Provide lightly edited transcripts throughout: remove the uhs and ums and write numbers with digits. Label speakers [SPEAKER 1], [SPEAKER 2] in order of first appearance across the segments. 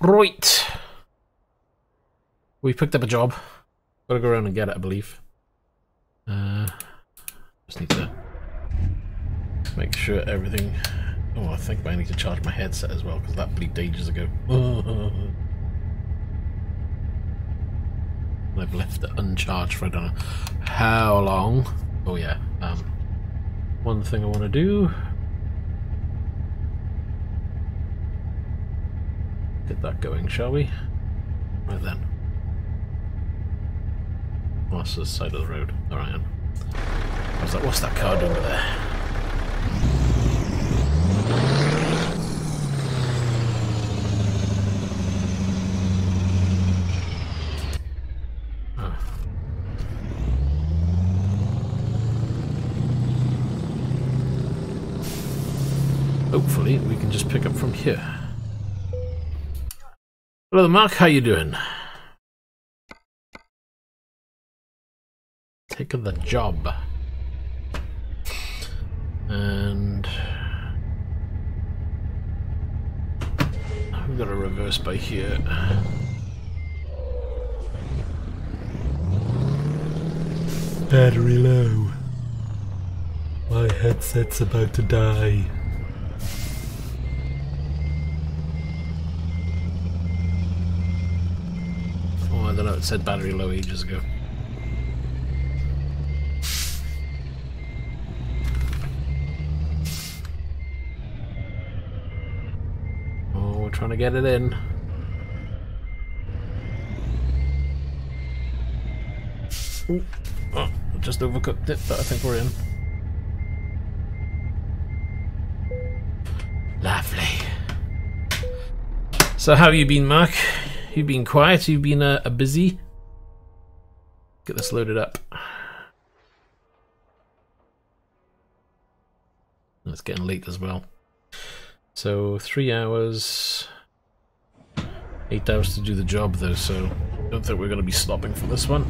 [SPEAKER 1] Right. We picked up a job. Gotta go around and get it, I believe. Just need to make sure everything... Oh, I think I need to charge my headset as well, because that bleeped ages ago. I've left it uncharged for I don't know how long. Oh yeah, one thing I want to do... Get that going, shall we? Right then. Oh, that's the side of the road. There I am. What's that car doing over there? Oh. Hopefully we can just pick up from here. Hello Mark, how you doing? Taking the job. And we've got to reverse by here. Battery low. My headset's about to die. Oh, I don't know, it said battery low ages ago. Trying to get it in. Ooh. Oh, just overcooked it, but I think we're in. Lovely. So how have you been, Mark? You've been quiet? You've been busy? Get this loaded up. It's getting late as well. So 3 hours, 8 hours to do the job though, so I don't think we're going to be stopping for this one.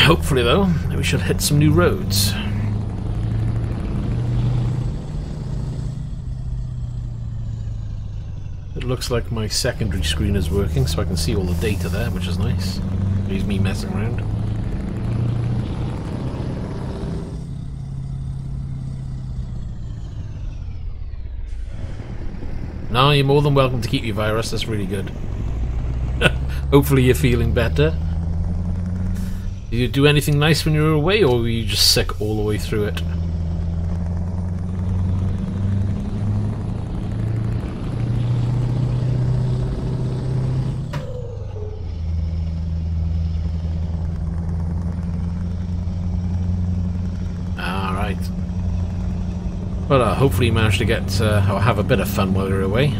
[SPEAKER 1] Hopefully though, we should hit some new roads. It looks like my secondary screen is working, so I can see all the data there, which is nice. Leaves me messing around. No, you're more than welcome to keep your virus, that's really good. Hopefully you're feeling better. Did you do anything nice when you were away, or were you just sick all the way through it? Well, hopefully you managed to get, or have a bit of fun while you're away.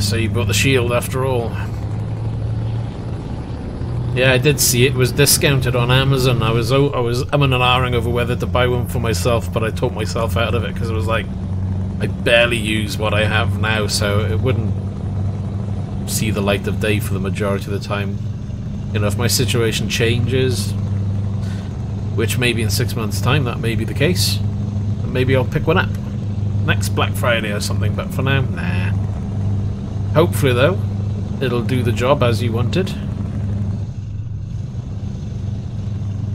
[SPEAKER 1] So you bought the shield after all. Yeah, I did see it was discounted on Amazon. I was umming and ahhing over whether to buy one for myself, but I talked myself out of it because it was like I barely use what I have now, so it wouldn't see the light of day for the majority of the time. You know, if my situation changes, which maybe in 6 months' time that may be the case, and maybe I'll pick one up next Black Friday or something. But for now, nah. Hopefully though, it'll do the job as you wanted.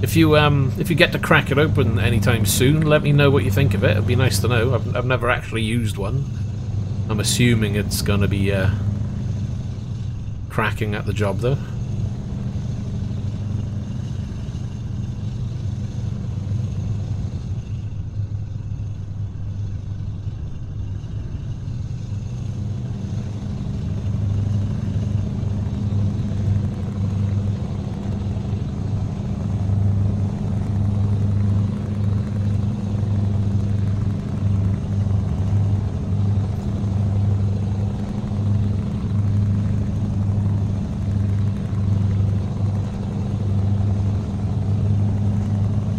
[SPEAKER 1] If you get to crack it open anytime soon, let me know what you think of it. It'd be nice to know. I've never actually used one. I'm assuming it's gonna be cracking at the job though.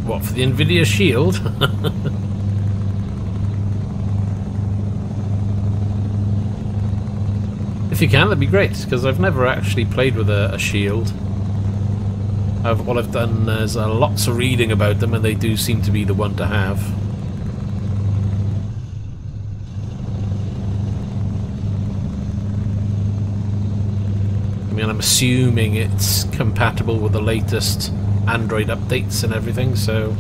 [SPEAKER 1] What, for the NVIDIA Shield? If you can, that'd be great, because I've never actually played with a Shield. All I've done is lots of reading about them, and they do seem to be the one to have. I mean, I'm assuming it's compatible with the latest Android updates and everything, so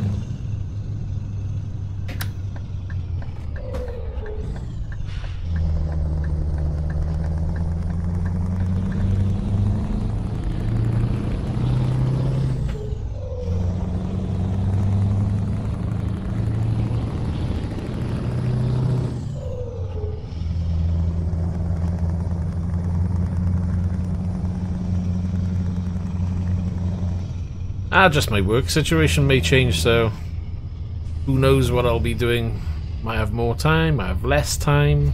[SPEAKER 1] just my work situation may change, so who knows what I'll be doing. Might have more time, might have less time.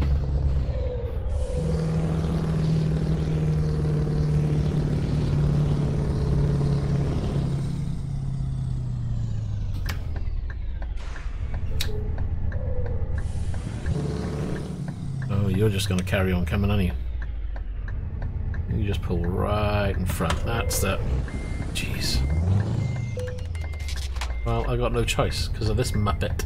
[SPEAKER 1] Oh, you're just going to carry on coming, aren't you? You just pull right in front. That's that. Jeez. Well, I got no choice because of this muppet.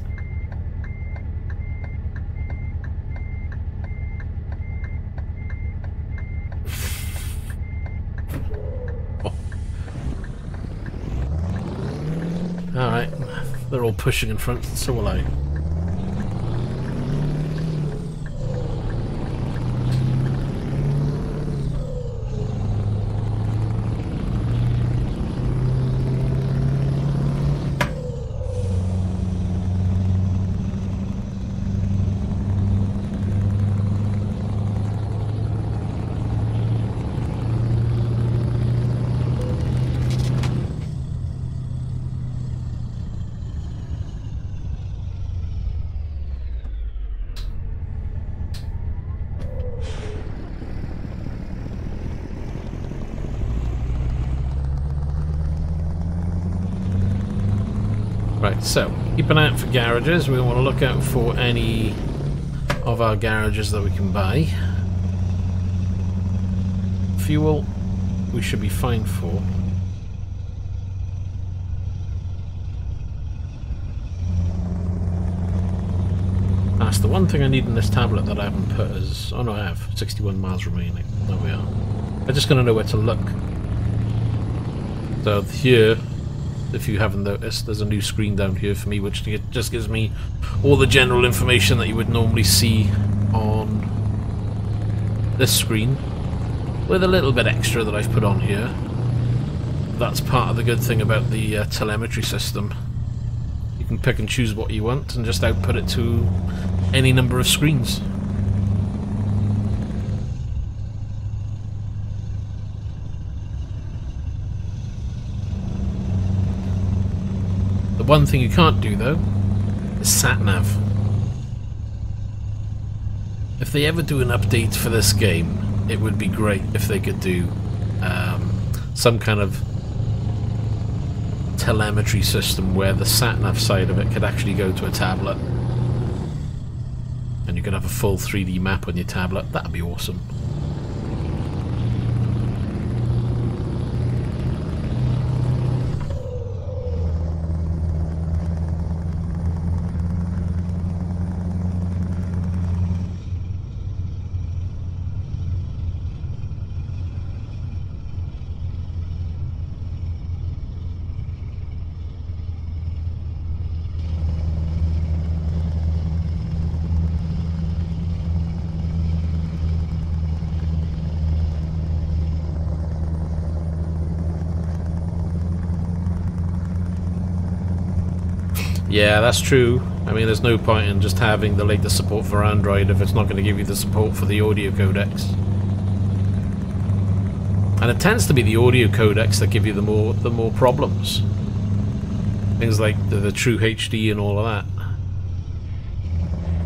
[SPEAKER 1] Oh. Alright, they're all pushing in front, so will I. Right, so keep an eye out for garages. We want to look out for any of our garages that we can buy. Fuel, we should be fine for. That's the one thing I need in this tablet that I haven't put is... Oh no, I have. 61 miles remaining. There we are. I'm just going to know where to look. So here, if you haven't noticed, there's a new screen down here for me, which just gives me all the general information that you would normally see on this screen, with a little bit extra that I've put on here. That's part of the good thing about the telemetry system. You can pick and choose what you want and just output it to any number of screens. The one thing you can't do though is sat-nav. If they ever do an update for this game, it would be great if they could do some kind of telemetry system where the sat-nav side of it could actually go to a tablet and you could have a full 3D map on your tablet. That'd be awesome. Yeah, that's true. I mean, there's no point in just having the latest support for Android if it's not going to give you the support for the audio codecs. And it tends to be the audio codecs that give you the more problems. Things like the True HD and all of that.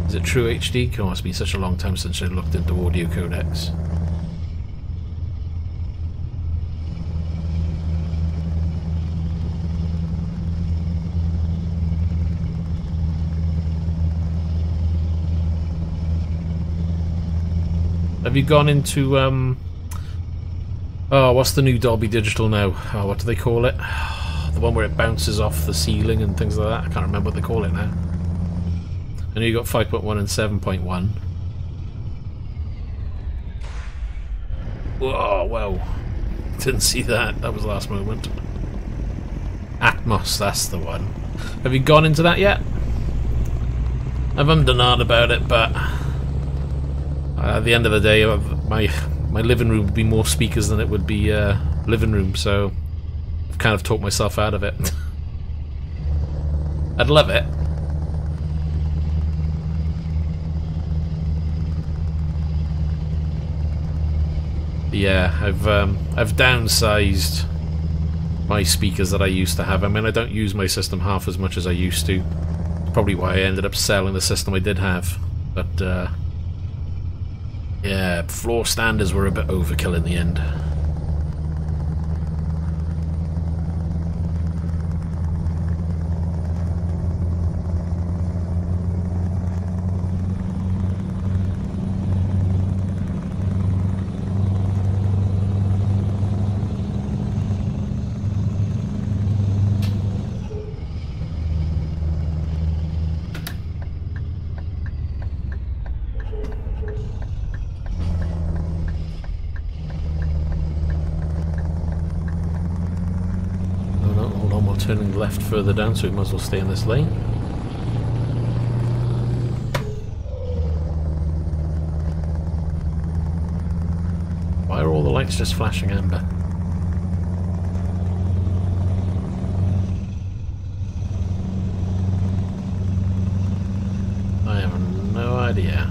[SPEAKER 1] Is it True HD? Oh, it's been such a long time since I looked into audio codecs. Have you gone into, oh, what's the new Dolby Digital now? Oh, what do they call it? The one where it bounces off the ceiling and things like that? I can't remember what they call it now. I know you got 5.1 and 7.1. Whoa, wow. Didn't see that. That was last moment. Atmos, that's the one. Have you gone into that yet? I've ummed and ahed about it, but at the end of the day, my living room would be more speakers than it would be living room, so I've kind of talked myself out of it. I'd love it. Yeah, I've downsized my speakers that I used to have. I mean, I don't use my system half as much as I used to. It's probably why I ended up selling the system I did have. But yeah, floor standards were a bit overkill in the end. Turning left further down, so we might as well stay in this lane. Why are all the lights just flashing amber? I have no idea.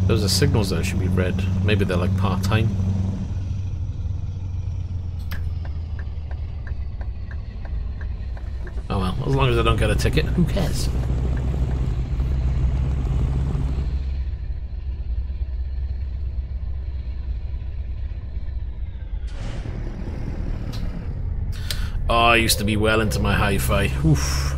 [SPEAKER 1] Those are signals that should be red. Maybe they're like part-time. Oh well, as long as I don't get a ticket, who cares? Oh, I used to be well into my hi-fi. Oof.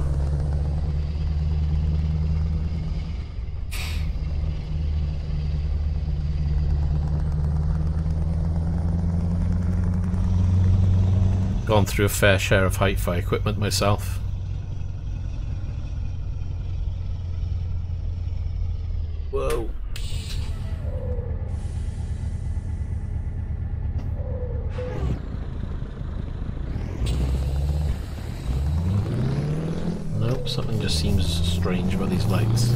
[SPEAKER 1] Gone through a fair share of hi-fi equipment myself. Whoa. Nope, something just seems strange about these lights.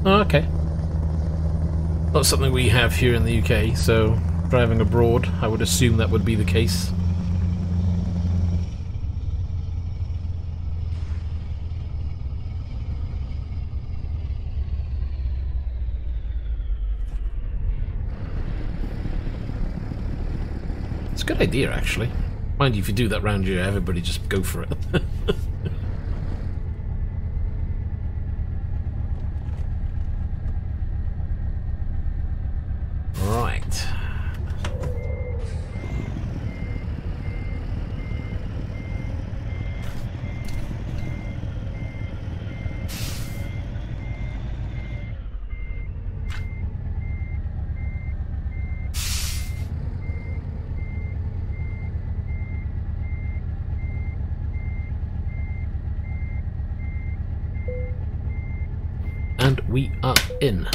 [SPEAKER 1] Oh, okay. Not something we have here in the UK, so driving abroad, I would assume that would be the case. It's a good idea, actually. Mind you, if you do that round here, everybody just go for it. we are in.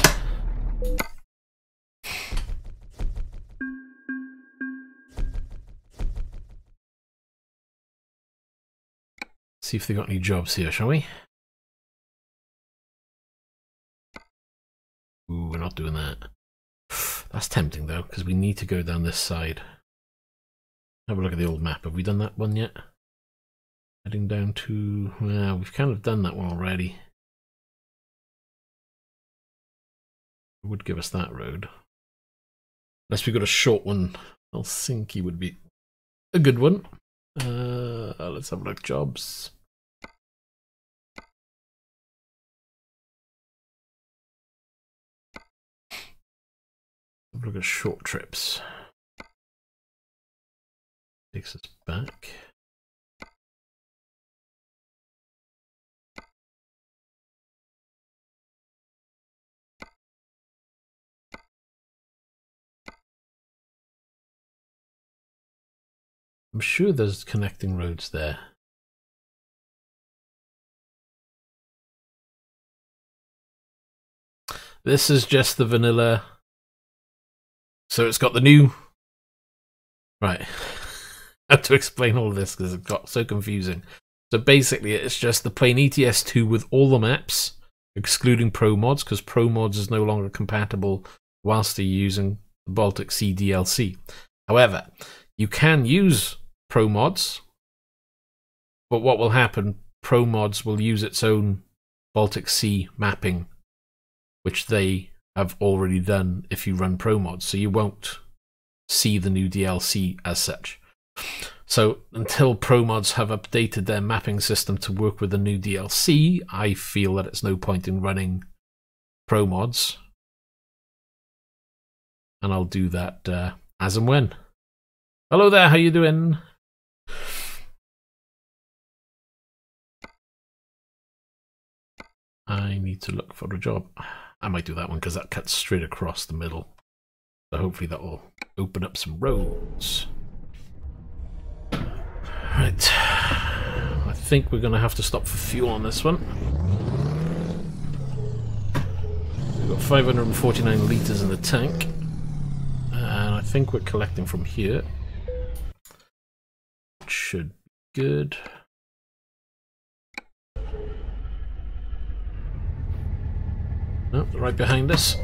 [SPEAKER 1] See if they got any jobs here, shall we? Ooh, we're not doing that. That's tempting though, because we need to go down this side. Have a look at the old map. Have we done that one yet? Heading down to... well, we've kind of done that one already. It would give us that road. Unless we got a short one. Helsinki would be a good one. Let's have a look. Jobs. Have a look at short trips. Takes us back. I'm sure there's connecting roads there. This is just the vanilla. So it's got the new... right. I have to explain all of this because it got so confusing. So basically it's just the plain ETS2 with all the maps, excluding Pro Mods, because Pro Mods is no longer compatible whilst you're using the Baltic C DLC. However, you can use Pro Mods, but what will happen, Pro Mods will use its own Baltic Sea mapping, which they have already done if you run Pro Mods, so you won't see the new DLC as such. So until Pro Mods have updated their mapping system to work with the new DLC, I feel that it's no point in running Pro Mods, and I'll do that as and when. Hello there, how you doing? I need to look for a job. I might do that one because that cuts straight across the middle. So hopefully that will open up some roads. Right. I think we're going to have to stop for fuel on this one. We've got 549 litres in the tank. And I think we're collecting from here. Should be good. Oh, right behind us.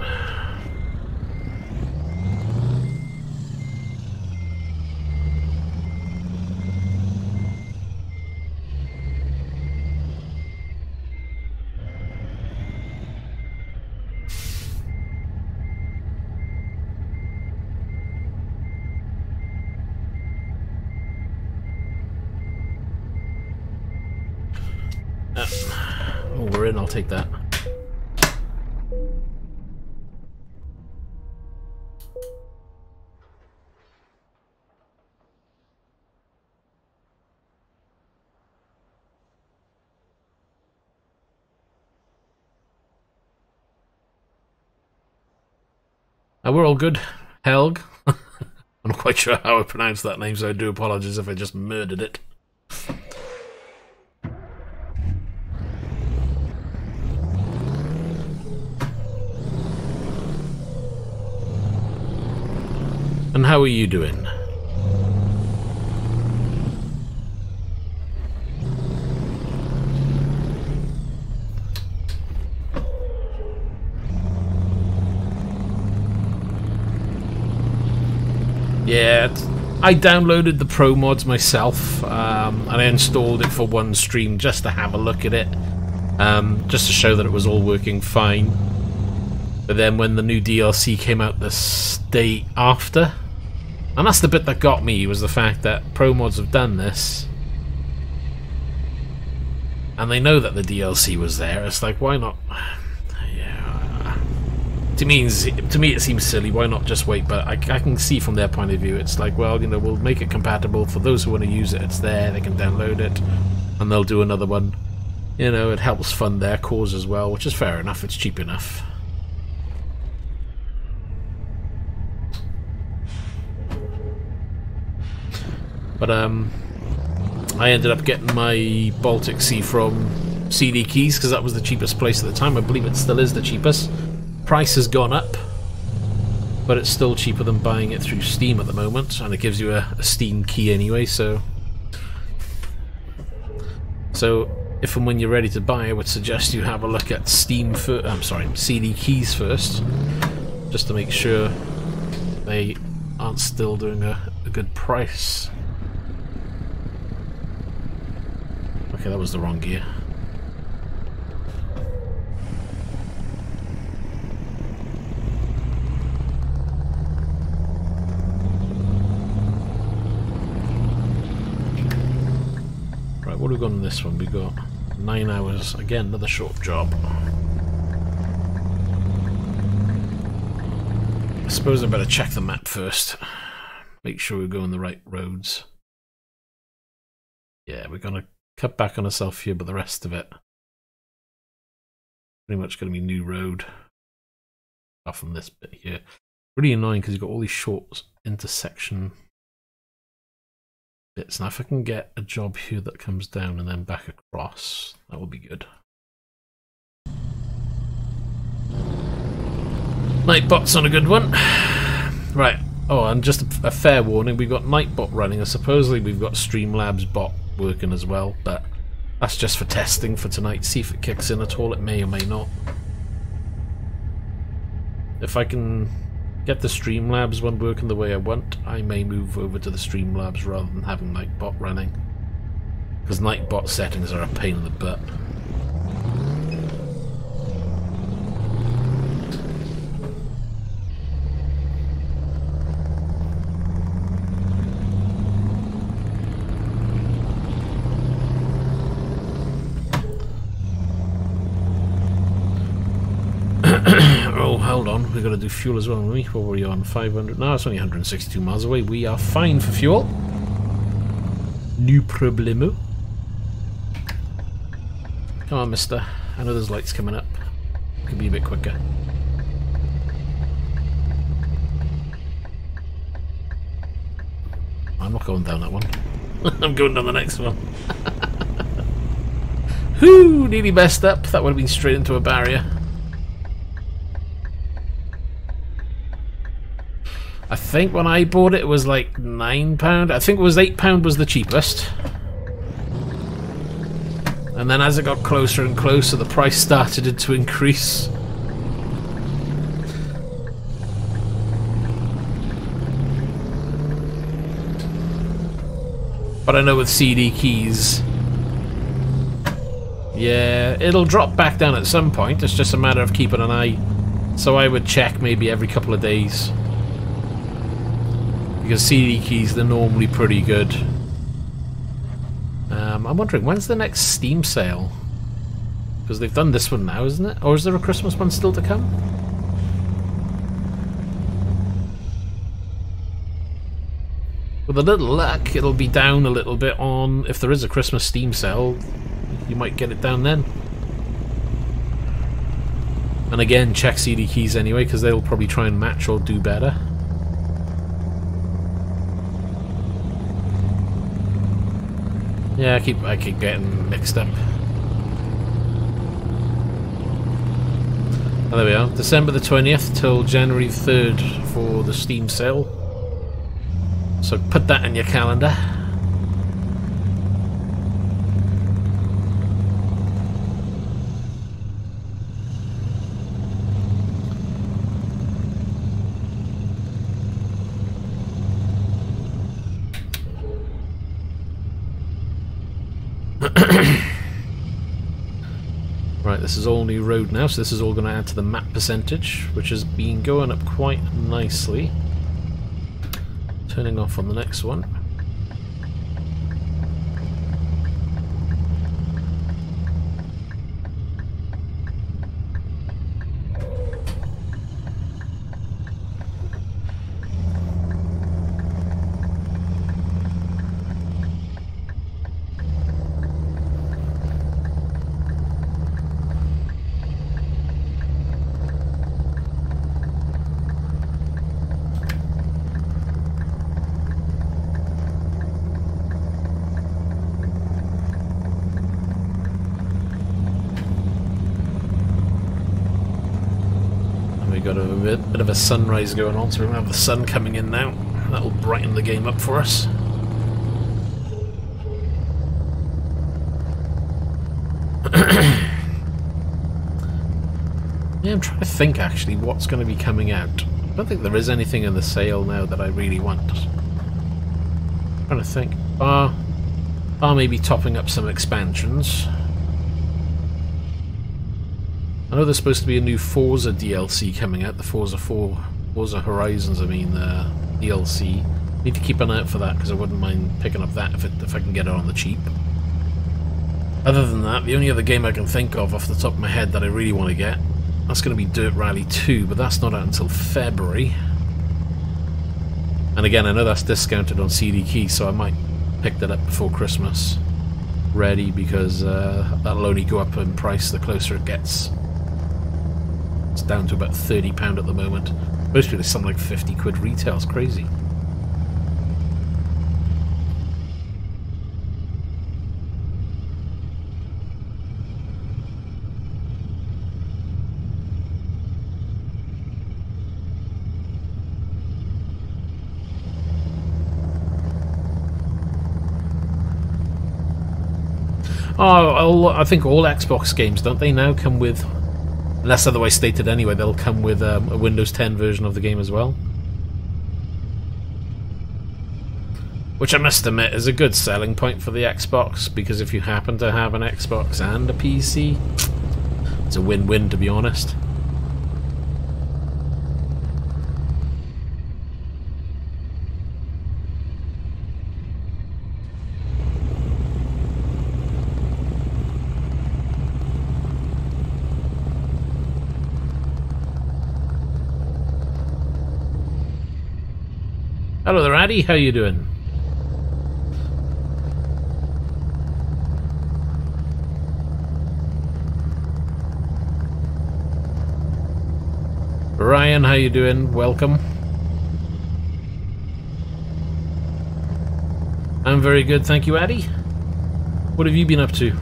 [SPEAKER 1] Oh, we're in, I'll take that. We're all good. Helg. I'm not quite sure how I pronounce that name, so I do apologize if I just murdered it. And how are you doing? Yeah, I downloaded the Pro Mods myself, and I installed it for one stream just to have a look at it, just to show that it was all working fine. But then when the new DLC came out the day after, and that's the bit that got me, was the fact that Pro Mods have done this, and they know that the DLC was there. It's like, why not? To me, it seems silly. Why not just wait? But I can see from their point of view, it's like, well, you know, we'll make it compatible for those who want to use it. It's there, they can download it, and they'll do another one. You know, it helps fund their cause as well, which is fair enough. It's cheap enough. But I ended up getting my Baltic Sea from CD keys because that was the cheapest place at the time. I believe it still is the cheapest. Price has gone up, but it's still cheaper than buying it through Steam at the moment, and it gives you a Steam key anyway. So if and when you're ready to buy, I would suggest you have a look at Steam CD keys first, just to make sure they aren't still doing a good price. Okay, that was the wrong gear. Right, what have we got on this one? We got 9 hours. Again, another short job. I suppose I better check the map first. Make sure we're going the right roads. Yeah, we're gonna cut back on ourselves here, but the rest of it pretty much going to be new road. Apart from this bit here. Really annoying because you've got all these short intersection bits. Now if I can get a job here that comes down and then back across, that would be good. Nightbot's on a good one. Right. Oh, and just a fair warning, we've got Nightbot running, and supposedly we've got Streamlabs bot working as well, but that's just for testing for tonight. See if it kicks in at all. It may or may not. If I can get the Streamlabs one working the way I want, I may move over to the Streamlabs rather than having Nightbot running, because Nightbot settings are a pain in the butt. Oh, hold on, we've got to do fuel as well, haven't we? What were we on? 500? No, it's only 162 miles away. We are fine for fuel. No problemo. Come on, mister. I know there's lights coming up. Could be a bit quicker. I'm not going down that one. I'm going down the next one. Whoo! Nearly messed up. That would have been straight into a barrier. I think when I bought it, it was like £9. I think it was £8 was the cheapest. And then as it got closer and closer, the price started to increase. But I know with CD keys, yeah, it'll drop back down at some point. It's just a matter of keeping an eye. So I would check maybe every couple of days. Because CD keys, they're normally pretty good. I'm wondering, when's the next Steam sale? Because they've done this one now, isn't it? Or is there a Christmas one still to come? With a little luck, it'll be down a little bit on... If there is a Christmas Steam sale, you might get it down then. And again, check CD keys anyway, because they'll probably try and match or do better. Yeah, I keep getting mixed up. Oh, there we are. December the 20th till January 3rd for the Steam sale. So put that in your calendar. Right, this is all new road now, so this is all going to add to the map percentage, which has been going up quite nicely. Turning off on the next one. got a bit of a sunrise going on, so we have the sun coming in now. That'll brighten the game up for us. Yeah, I'm trying to think actually what's going to be coming out. I don't think there is anything in the sale now that I really want. I'm trying to think. Maybe topping up some expansions. I know there's supposed to be a new Forza DLC coming out, the Forza Horizons, I mean, DLC. Need to keep an eye out for that because I wouldn't mind picking up that if I can get it on the cheap. Other than that, the only other game I can think of off the top of my head that I really want to get, that's going to be Dirt Rally 2, but that's not out until February. And again, I know that's discounted on CD Key, so I might pick that up before Christmas. Ready, because that'll only go up in price the closer it gets. It's down to about £30 at the moment. Mostly there's something like 50 quid retail, it's crazy. Oh, I think all Xbox games, don't they now come with, unless otherwise stated anyway, they'll come with a Windows 10 version of the game as well. Which I must admit is a good selling point for the Xbox, because if you happen to have an Xbox and a PC, it's a win-win, to be honest. Hello there, Addy. How you doing? Ryan, how you doing? Welcome. I'm very good, thank you, Addy. What have you been up to?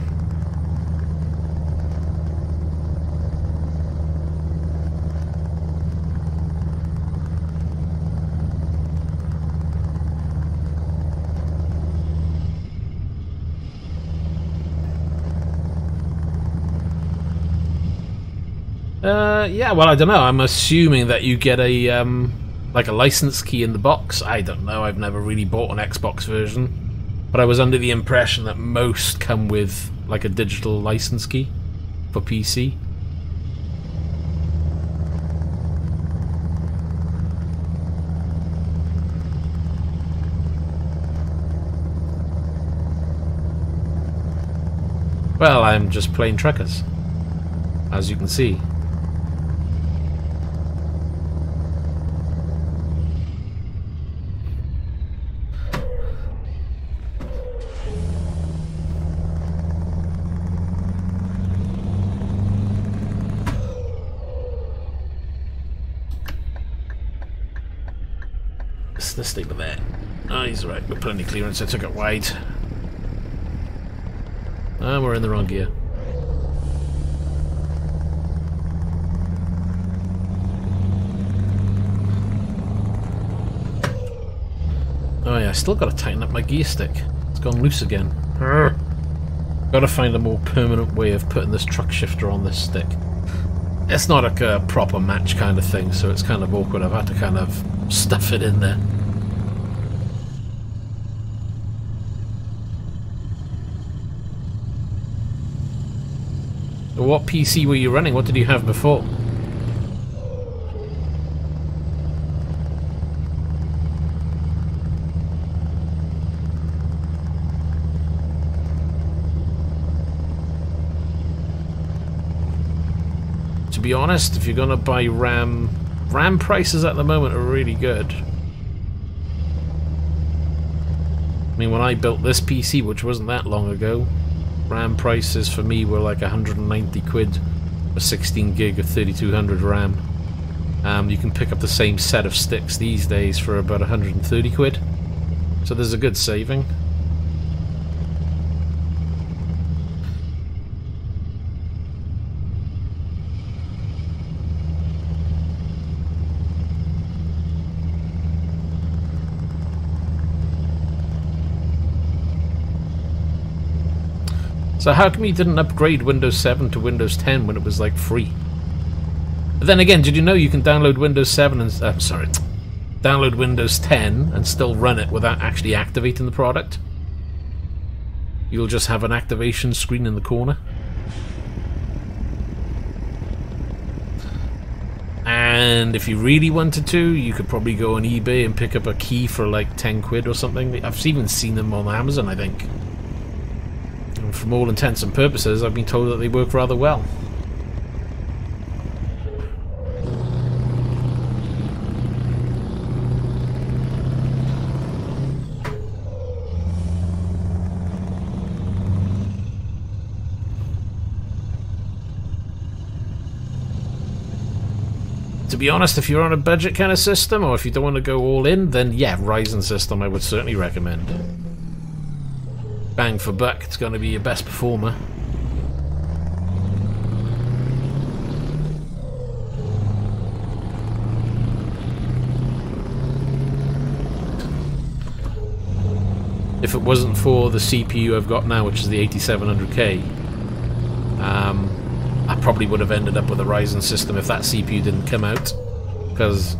[SPEAKER 1] Yeah, well, I don't know. I'm assuming that you get a like a license key in the box. I don't know. I've never really bought an Xbox version, but I was under the impression that most come with like a digital license key for PC. Well, I'm just playing truckers, as you can see. Let's stay with that. Oh, he's right. Got plenty of clearance. I took it wide. Ah, we're in the wrong gear. Oh yeah, I still got to tighten up my gear stick. It's gone loose again. Got to find a more permanent way of putting this truck shifter on this stick. It's not a proper match kind of thing, so it's kind of awkward. I've had to kind of stuff it in there. What PC were you running? What did you have before? To be honest, if you're gonna buy RAM prices at the moment are really good. I mean, when I built this PC, which wasn't that long ago, RAM prices for me were like 190 quid for 16 gig of 3200 RAM. You can pick up the same set of sticks these days for about 130 quid. So there's a good saving. So how come you didn't upgrade Windows 7 to Windows 10 when it was like free? But then again, did you know you can download Windows 7 and download Windows 10 and still run it without actually activating the product? You'll just have an activation screen in the corner. And if you really wanted to, you could probably go on eBay and pick up a key for like 10 quid or something. I've even seen them on Amazon, I think. And from all intents and purposes, I've been told that they work rather well. To be honest, if you're on a budget kind of system, or if you don't want to go all in, then yeah, Ryzen system I would certainly recommend. Bang for buck, it's going to be your best performer. If it wasn't for the CPU I've got now, which is the 8700K, I probably would have ended up with a Ryzen system if that CPU didn't come out, because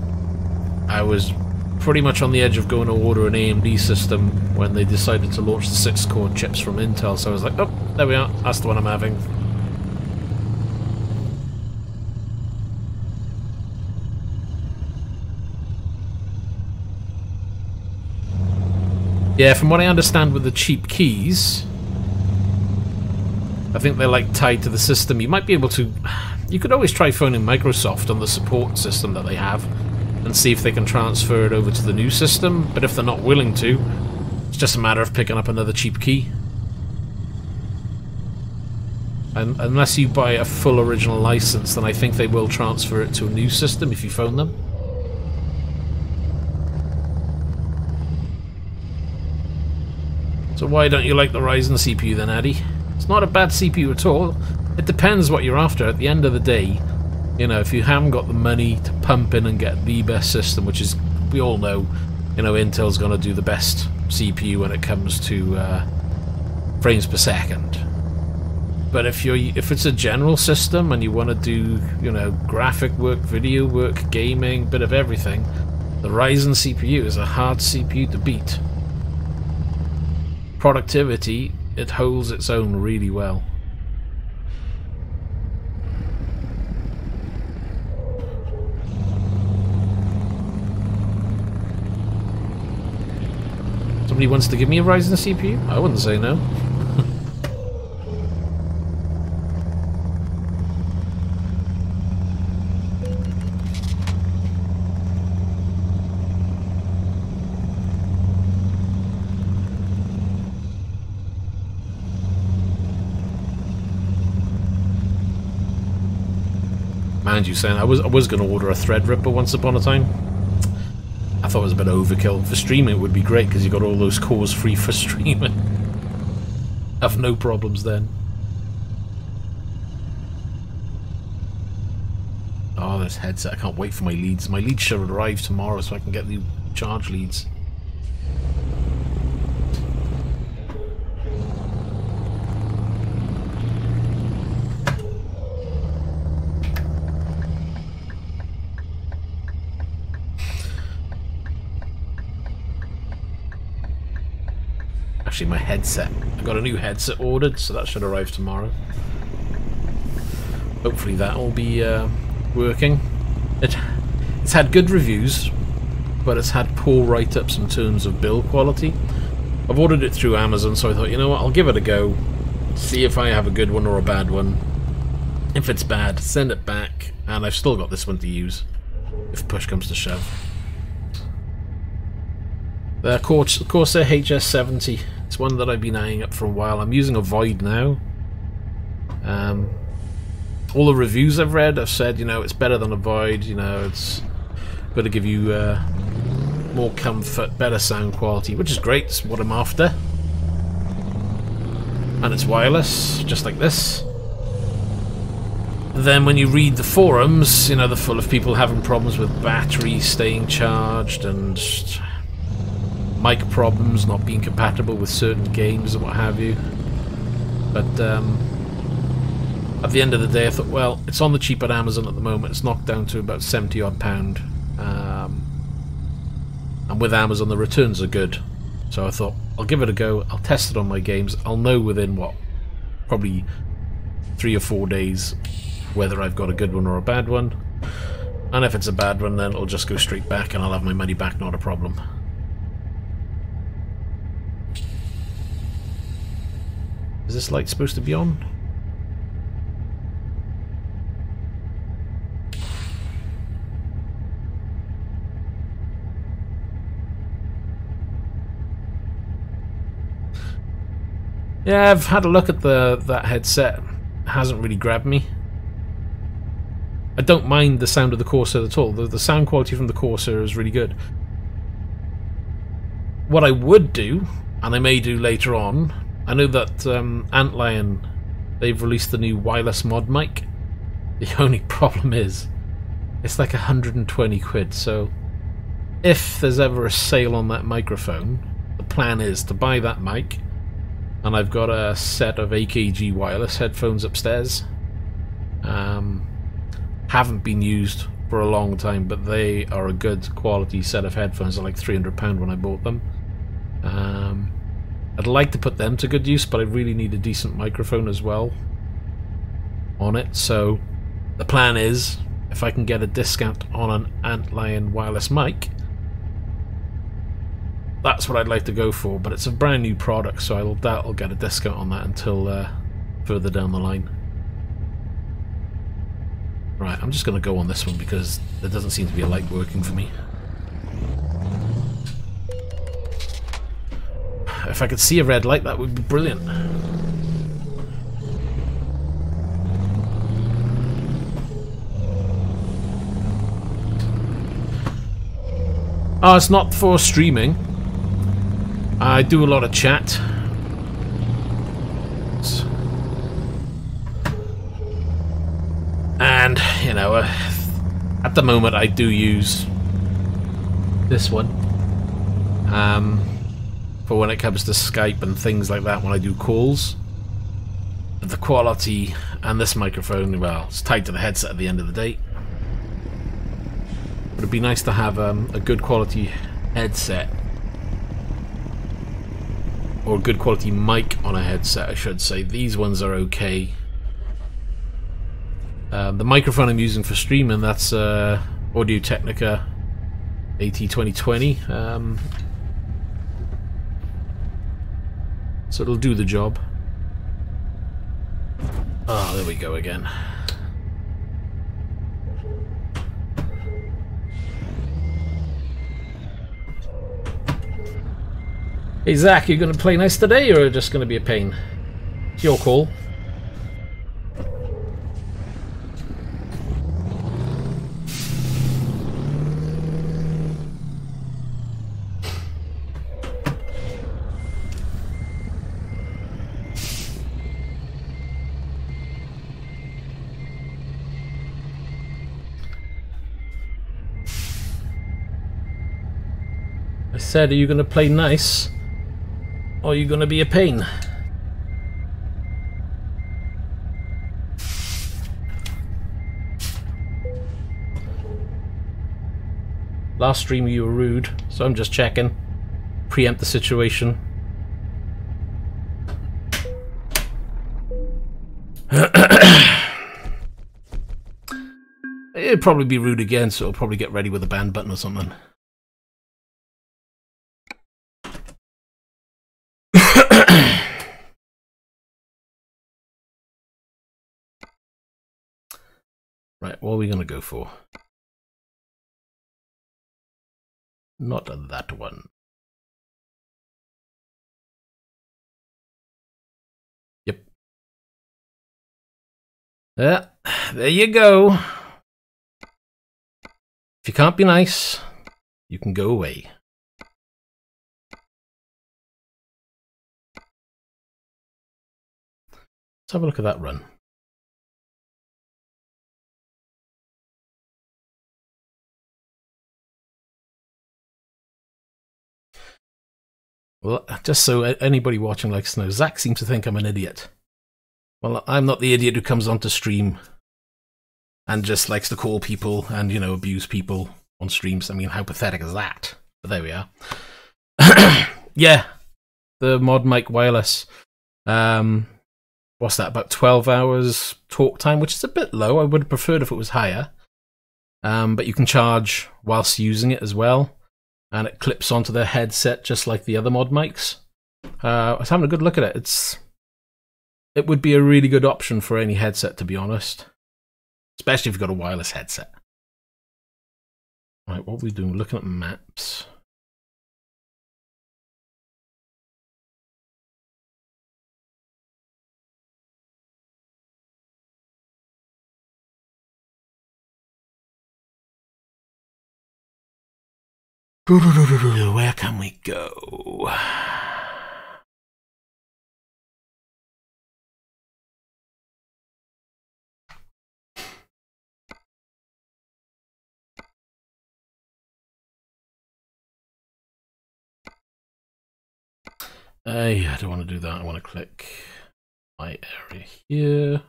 [SPEAKER 1] I was pretty much on the edge of going to order an AMD system when they decided to launch the 6-core chips from Intel, so I was like, oh, there we are, that's the one I'm having. Yeah, from what I understand with the cheap keys, I think they're like tied to the system. You might be able to... You could always try phoning Microsoft on the support system that they have and see if they can transfer it over to the new system, but if they're not willing to, it's just a matter of picking up another cheap key. And unless you buy a full original license, then I think they will transfer it to a new system if you phone them. So why don't you like the Ryzen CPU then, Addy? It's not a bad CPU at all. It depends what you're after. At the end of the day, you know, if you haven't got the money to pump in and get the best system, which is, we all know, you know, Intel's going to do the best CPU when it comes to frames per second. But if it's a general system and you want to do, you know, graphic work, video work, gaming, bit of everything, the Ryzen CPU is a hard CPU to beat. Productivity, it holds its own really well. Somebody wants to give me a Ryzen CPU? I wouldn't say no. Mind you, saying I was going to order a Threadripper once upon a time. I thought it was a bit overkill. For streaming it would be great because you got all those cores free for streaming. Have no problems then. Oh, this headset, I can't wait for my leads. My leads should arrive tomorrow so I can get the charge leads. Actually, my headset. I got a new headset ordered, so that should arrive tomorrow. Hopefully that will be working. It's had good reviews, but it's had poor write-ups in terms of build quality. I've ordered it through Amazon, so I thought, you know what, I'll give it a go. See if I have a good one or a bad one. If it's bad, send it back, and I've still got this one to use, if push comes to shove. The Corsair HS70. It's one that I've been eyeing up for a while. I'm using a Void now. All the reviews I've read have said, you know, it's better than a Void. You know, it's going to give you more comfort, better sound quality, which is great. It's what I'm after. And it's wireless, just like this. Then when you read the forums, you know, they're full of people having problems with batteries staying charged and mic problems, not being compatible with certain games and what have you. But at the end of the day, I thought, well, it's on the cheap at Amazon at the moment. It's knocked down to about 70 odd pound. And with Amazon, the returns are good. So I thought, I'll give it a go. I'll test it on my games. I'll know within, what, probably 3 or 4 days whether I've got a good one or a bad one. And if it's a bad one, then it'll just go straight back and I'll have my money back, not a problem. Is this light supposed to be on? Yeah, I've had a look at that headset. It hasn't really grabbed me. I don't mind the sound of the Corsair at all. The sound quality from the Corsair is really good. What I would do, and I may do later on, I know that Antlion, they've released the new wireless mod mic. The only problem is, it's like 120 quid, so if there's ever a sale on that microphone, the plan is to buy that mic, and I've got a set of AKG wireless headphones upstairs. Haven't been used for a long time, but they are a good quality set of headphones. They're like £300 when I bought them. I'd like to put them to good use, but I really need a decent microphone as well on it. So the plan is, if I can get a discount on an Antlion wireless mic, that's what I'd like to go for. But it's a brand new product, so I doubt I'll get a discount on that until further down the line. Right, I'm just going to go on this one because there doesn't seem to be a light working for me. If I could see a red light, that would be brilliant. Oh, it's not for streaming. I do a lot of chat. And, you know, at the moment I do use this one for when it comes to Skype and things like that when I do calls. But the quality and this microphone, well, it's tied to the headset at the end of the day. But it'd be nice to have a good quality headset, or a good quality mic on a headset, I should say. These ones are okay. The microphone I'm using for streaming, that's Audio-Technica AT2020. So it'll do the job. Oh, there we go again. Hey Zach, you gonna play nice today, or just gonna be a pain? It's your call. I said, are you gonna play nice? Or are you gonna be a pain? Last stream you were rude, so I'm just checking. Preempt the situation. It'd probably be rude again, so I'll probably get ready with a ban button or something. Right, what are we going to go for? Not that one. Yep. Yeah, there you go. If you can't be nice, you can go away. Let's have a look at that run. Well, just so anybody watching likes to know, Zach seems to think I'm an idiot. Well, I'm not the idiot who comes onto stream and just likes to call people and, you know, abuse people on streams. I mean, how pathetic is that? But there we are. Yeah, the Mod Mic Wireless. What's that, about 12 hours talk time, which is a bit low. I would have preferred if it was higher. But you can charge whilst using it as well. And it clips onto the headset just like the other Mod Mics. I was having a good look at it. It would be a really good option for any headset, to be honest. Especially if you've got a wireless headset. Right, what are we doing? We're looking at maps. Where can we go? I don't want to do that. I want to click my area here.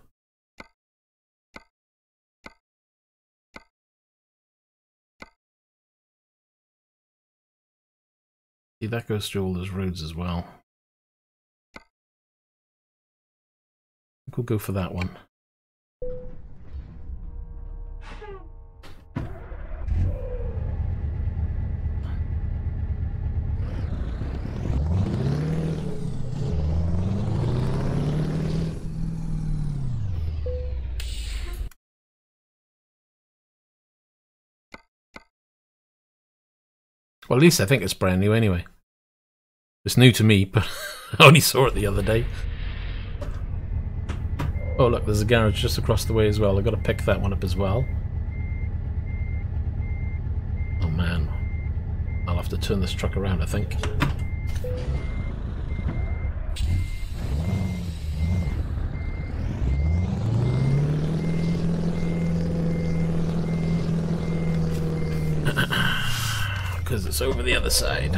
[SPEAKER 1] See, that goes through all those roads as well. I think we'll go for that one. Well, at least I think it's brand new anyway. It's new to me, but I only saw it the other day. Oh look, there's a garage just across the way as well. I've got to pick that one up as well. Oh man. I'll have to turn this truck around, I think. Because it's over the other side.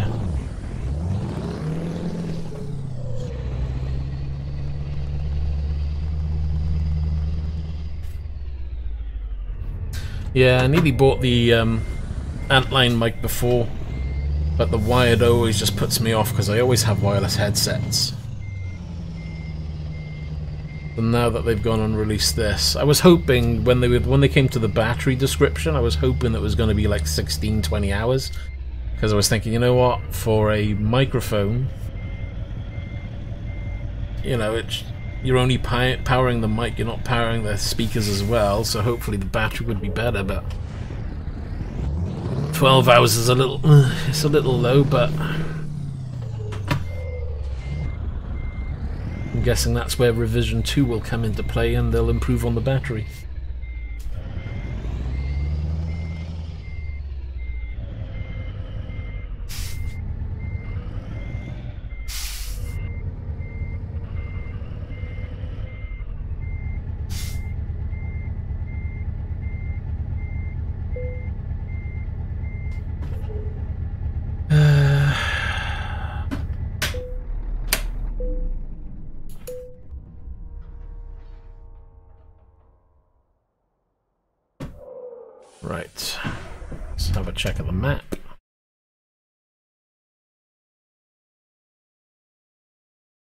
[SPEAKER 1] Yeah, I nearly bought the Antline mic before, but the wired always just puts me off because I always have wireless headsets. And now that they've gone and released this, I was hoping when they came to the battery description, I was hoping it was going to be like 16-20 hours. Because I was thinking, you know what, for a microphone, you know, you're only powering the mic, you're not powering the speakers as well, so hopefully the battery would be better, but 12 hours is it's a little low, but I'm guessing that's where revision 2 will come into play and they'll improve on the battery. Right, let's have a check of the map.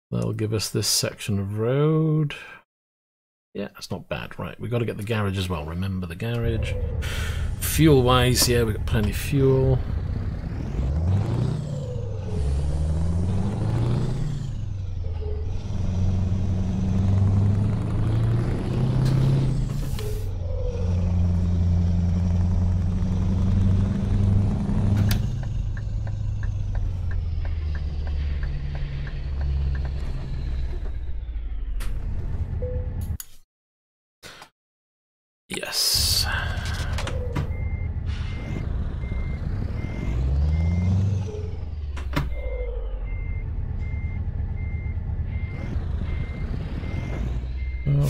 [SPEAKER 1] That'll give us this section of road. Yeah, that's not bad. Right, we've got to get the garage as well. Remember the garage. Fuel-wise, yeah, we've got plenty of fuel. Yes. I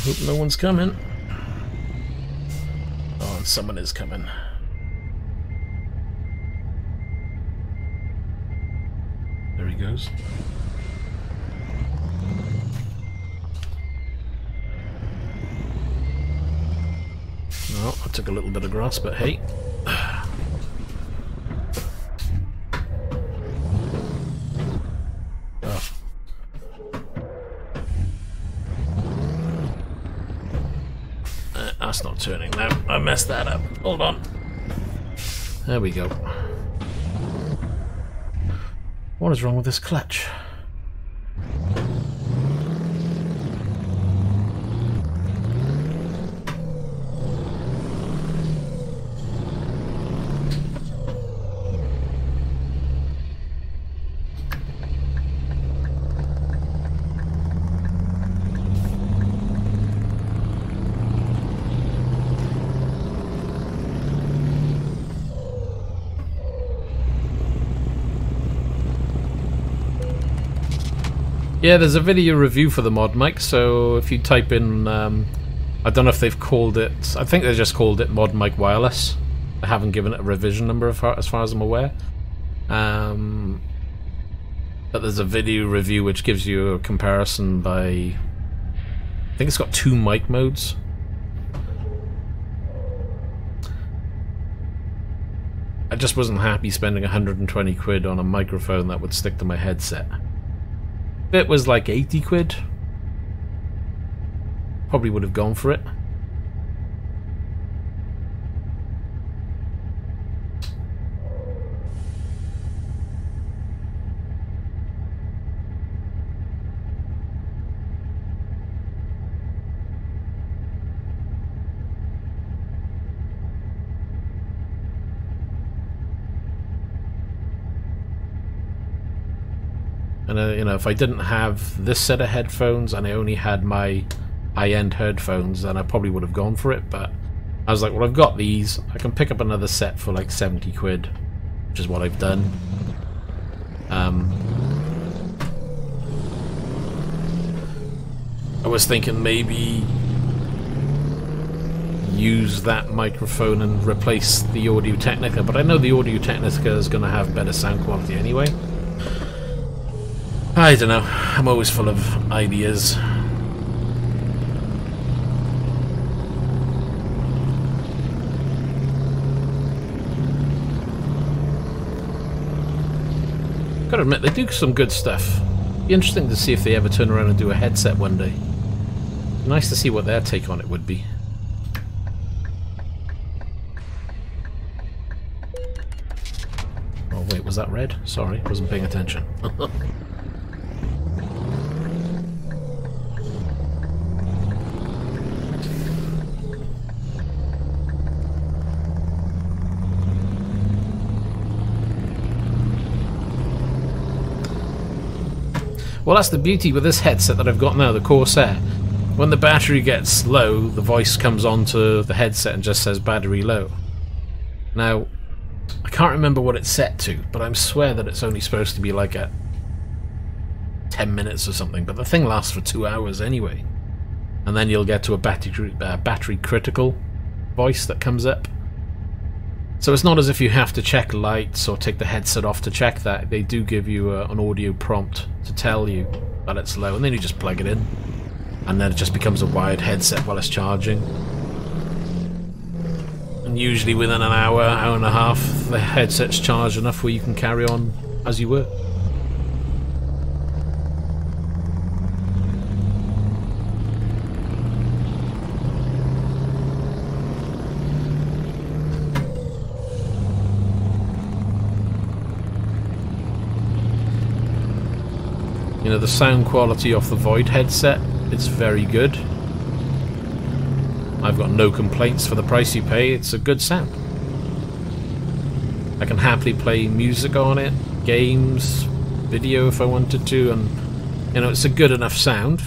[SPEAKER 1] hope no one's coming. Oh, and someone is coming. There he goes. took a little bit of grass, but hey. That's not turning now. I messed that up. Hold on. There we go. What is wrong with this clutch? Yeah, there's a video review for the mod mic, so if you type in, I don't know if they've called it, I think they just called it Mod Mic Wireless. They haven't given it a revision number as far as I'm aware. But there's a video review which gives you a comparison by, I think it's got 2 mic modes. I just wasn't happy spending 120 quid on a microphone that would stick to my headset. If it was like 80 quid, probably would have gone for it. And you know, if I didn't have this set of headphones and I only had my high-end headphones, then I probably would have gone for it. But I was like, well, I've got these. I can pick up another set for like 70 quid, which is what I've done. I was thinking maybe use that microphone and replace the Audio Technica, but I know the Audio Technica is going to have better sound quality anyway. I don't know, I'm always full of ideas. Gotta admit, they do some good stuff. Be interesting to see if they ever turn around and do a headset one day. Nice to see what their take on it would be. Oh wait, was that red? Sorry, wasn't paying attention. Well, that's the beauty with this headset that I've got now, the Corsair. When the battery gets low, the voice comes onto the headset and just says battery low. Now, I can't remember what it's set to, but I swear that it's only supposed to be like at 10 minutes or something, but the thing lasts for 2 hours anyway. And then you'll get to a battery critical voice that comes up. So it's not as if you have to check lights or take the headset off to check that. They do give you an audio prompt to tell you that it's low, and then you just plug it in. And then it just becomes a wired headset while it's charging. And usually within an hour, hour and a half, the headset's charged enough where you can carry on as you were. You know, the sound quality off the Void headset, it's very good. I've got no complaints for the price you pay. It's a good sound. I can happily play music on it, games, video if I wanted to, and you know, it's a good enough sound.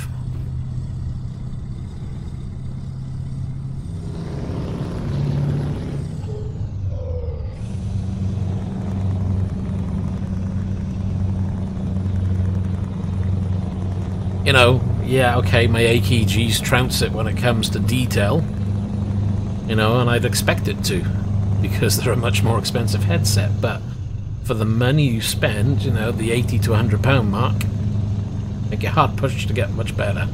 [SPEAKER 1] You know, yeah, okay, my AKGs trounce it when it comes to detail. You know, and I'd expect it to, because they're a much more expensive headset, but for the money you spend, you know, the £80 to £100 mark, I think you're hard pushed to get much better.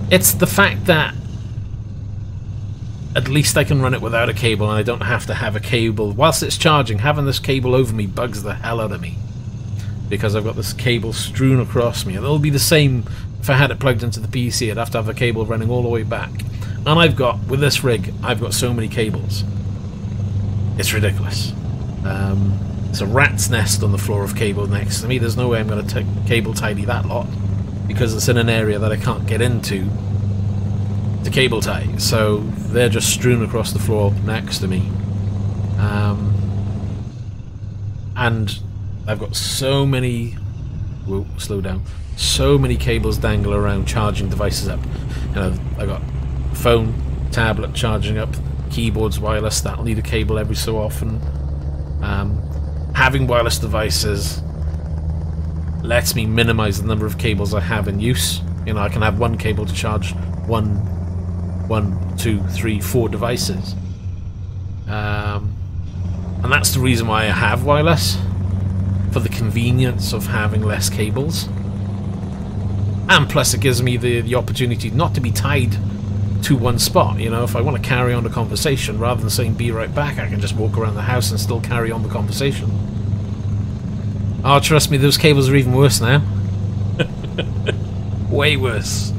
[SPEAKER 1] It's the fact that at least I can run it without a cable and I don't have to have a cable. Whilst it's charging, having this cable over me bugs the hell out of me. Because I've got this cable strewn across me. It'll be the same if I had it plugged into the PC. I'd have to have a cable running all the way back. And I've got, with this rig, I've got so many cables. It's ridiculous. It's a rat's nest on the floor of cable next to me. There's no way I'm going to cable tidy that lot. Because it's in an area that I can't get into to cable tie. So they're just strewn across the floor next to me. And I've got so many... Whoa, slow down. So many cables dangle around charging devices up. You know, I've got phone, tablet charging up, keyboards wireless, that'll need a cable every so often. Having wireless devices lets me minimize the number of cables I have in use. You know, I can have one cable to charge one, two, three, 4 devices. And that's the reason why I have wireless, for the convenience of having less cables. And plus it gives me the opportunity not to be tied to one spot. You know, if I want to carry on the conversation, rather than saying be right back, I can just walk around the house and still carry on the conversation. Oh, trust me, those cables are even worse now. Way worse.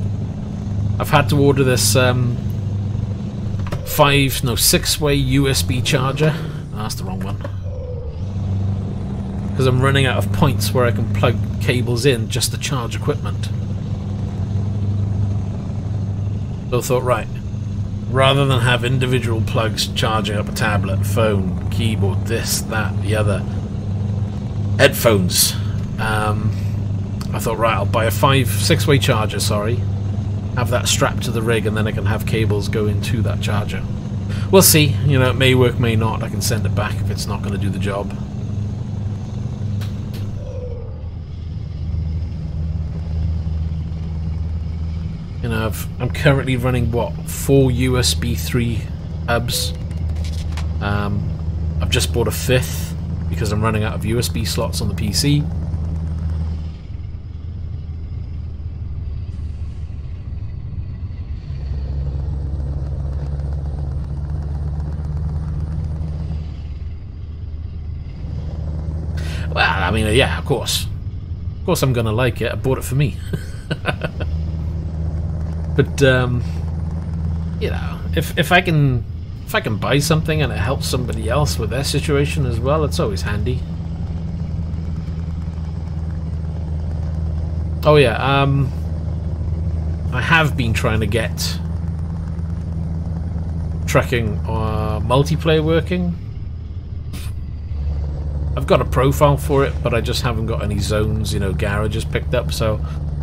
[SPEAKER 1] I've had to order this 6-way USB charger. Oh, that's the wrong one. Because I'm running out of points where I can plug cables in just to charge equipment. So I thought, right, rather than have individual plugs charging up a tablet, phone, keyboard, this, that, the other, headphones, I thought, right, I'll buy a 6-way charger, have that strapped to the rig, and then I can have cables go into that charger. We'll see, you know, it may work, may not. I can send it back if it's not going to do the job. You know, I'm currently running, what, 4 USB 3 hubs. I've just bought a 5th because I'm running out of USB slots on the PC. Well, I mean, yeah, of course. Of course I'm gonna like it. I bought it for me. But you know, if I can buy something and it helps somebody else with their situation as well, it's always handy. Oh yeah, I have been trying to get trucking multiplayer working. I've got a profile for it, but I just haven't got any zones, you know, garages picked up, so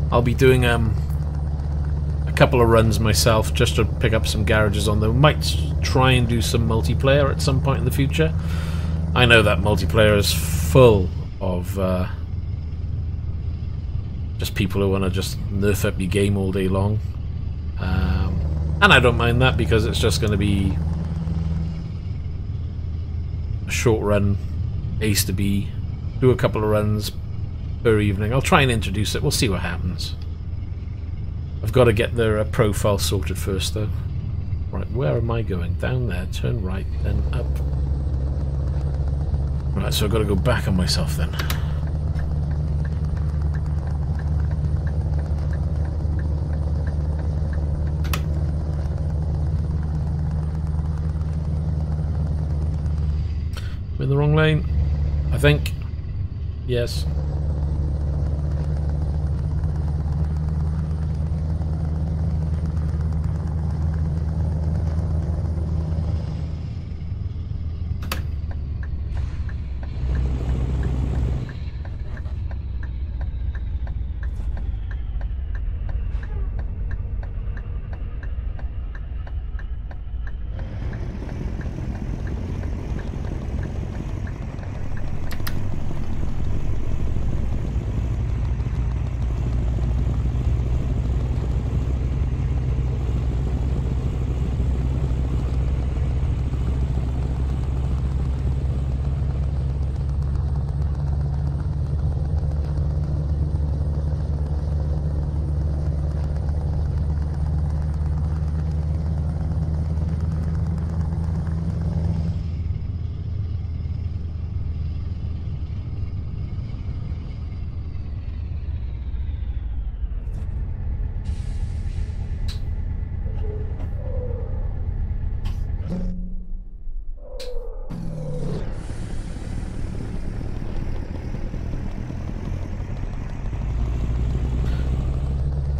[SPEAKER 1] I'll be doing a couple of runs myself just to pick up some garages on them. Might try and do some multiplayer at some point in the future. I know that multiplayer is full of just people who want to just nerf up your game all day long, and I don't mind that because it's just going to be a short run, A's to B, do a couple of runs per evening. I'll try and introduce it, we'll see what happens. I've got to get their profile sorted first though. Right, where am I going? Down there, turn right, then up. Right, so I've got to go back on myself then. I'm in the wrong lane, I think. Yes.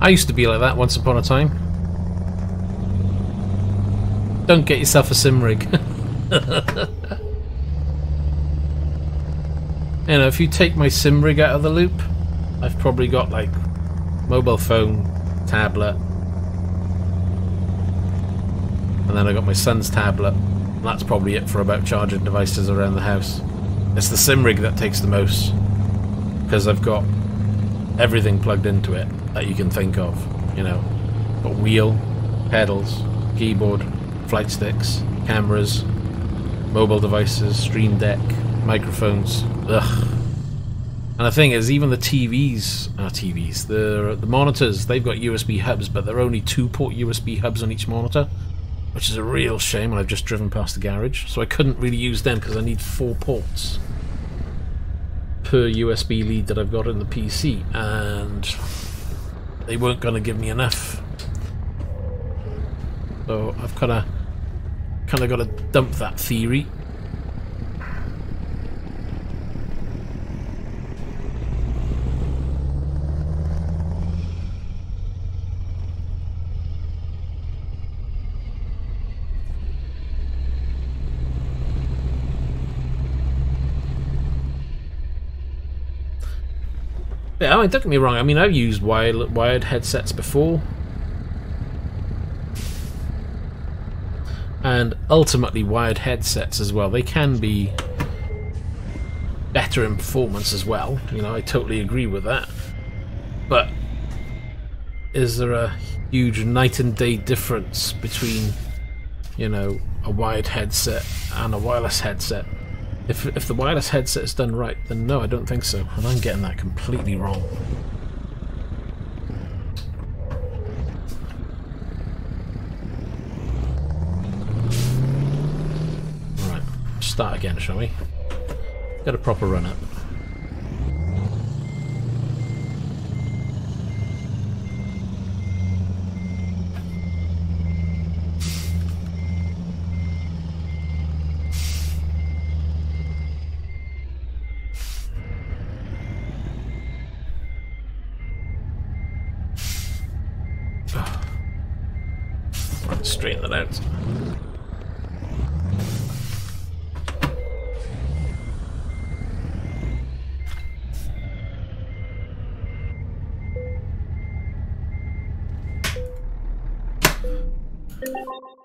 [SPEAKER 1] I used to be like that once upon a time. Don't get yourself a sim rig. You know, if you take my sim rig out of the loop, I've probably got like mobile phone, tablet, and then I got my son's tablet. And that's probably it for about charging devices around the house. It's the sim rig that takes the most, because I've got everything plugged into it that you can think of. You know, got wheel, pedals, keyboard, flight sticks, cameras, mobile devices, stream deck, microphones. Ugh. And the thing is, even the the monitors, they've got USB hubs, but they're only 2-port USB hubs on each monitor, which is a real shame. And I've just driven past the garage, so I couldn't really use them because I need 4 ports per USB lead that I've got in the PC, and they weren't going to give me enough. So I've kind of got to dump that theory. Yeah, I mean, don't get me wrong. I mean, I've used wired headsets before, and ultimately wired headsets as well. They can be better in performance as well. You know, I totally agree with that. But is there a huge night and day difference between, you know, a wired headset and a wireless headset? If the wireless headset is done right, then no, I don't think so. And I'm getting that completely wrong. Alright, start again, shall we? Get a proper run up. Straighten that out.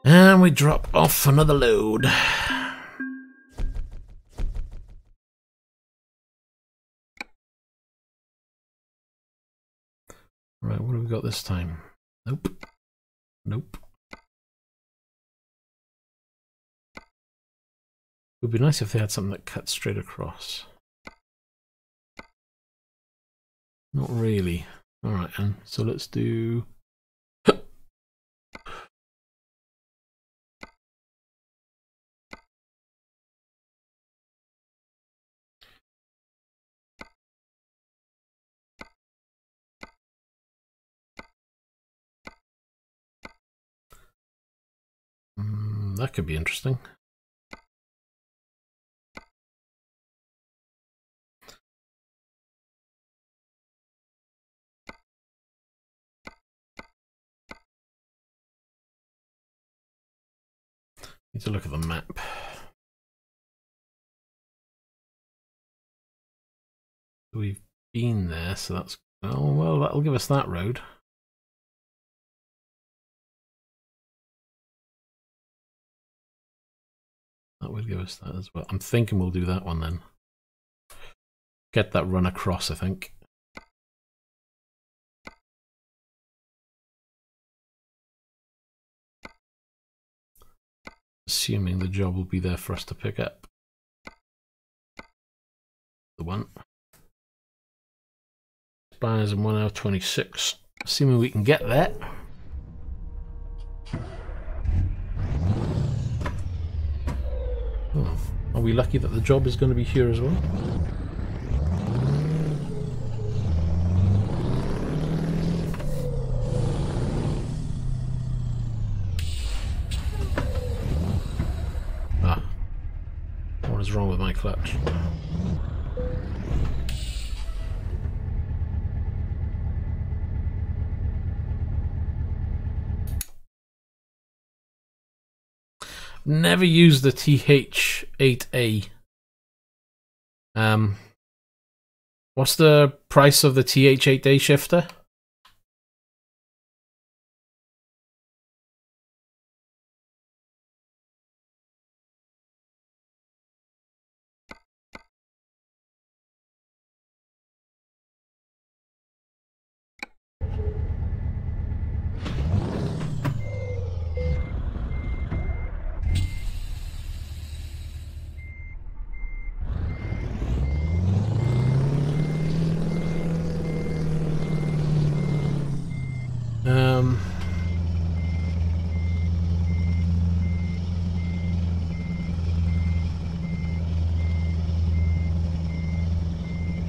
[SPEAKER 1] And we drop off another load. Right, what have we got this time? Nope. Nope. It would be nice if they had something that cut straight across. Not really. Alright, and so let's do... that could be interesting. Need to look at the map. We've been there, so that's... oh, well, that'll give us that road. That would give us that as well. I'm thinking we'll do that one then. Get that run across, I think. Assuming the job will be there for us to pick up. The one. Expires in 1 hour 26. Assuming we can get that. Oh, are we lucky that the job is going to be here as well? Ah. What is wrong with my clutch? Never used the TH8A. What's the price of the TH8A shifter?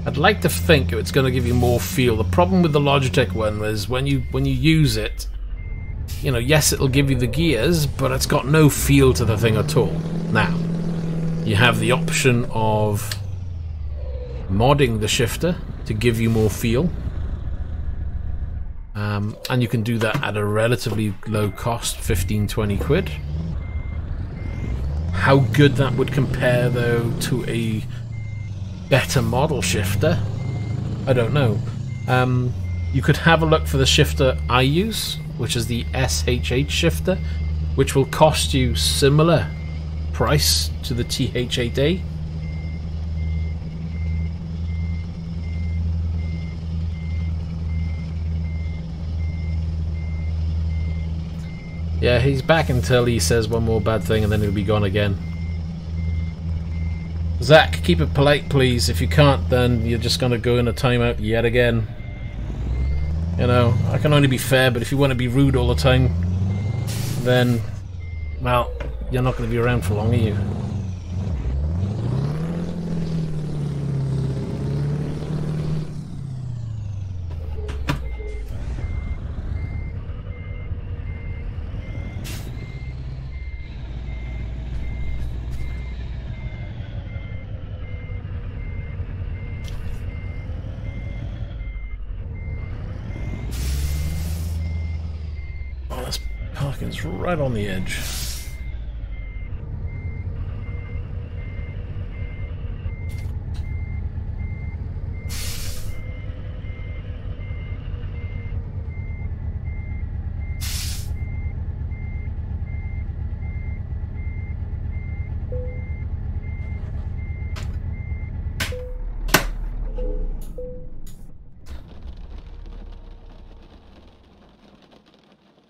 [SPEAKER 1] I'd like to think it's going to give you more feel. The problem with the Logitech one is when you use it, you know, yes, it'll give you the gears, but it's got no feel to the thing at all. Now, you have the option of modding the shifter to give you more feel. And you can do that at a relatively low cost, 15-20 quid. How good that would compare, though, to a better model shifter, I don't know. You could have a look for the shifter I use, which is the SHH shifter, which will cost you similar price to the TH8A. Yeah, he's back until he says one more bad thing and then he'll be gone again. Zach, keep it polite, please. If you can't, then you're just going to go in a timeout yet again. You know, I can only be fair, but if you want to be rude all the time, then, well, you're not going to be around for long, are you? Parking's right on the edge.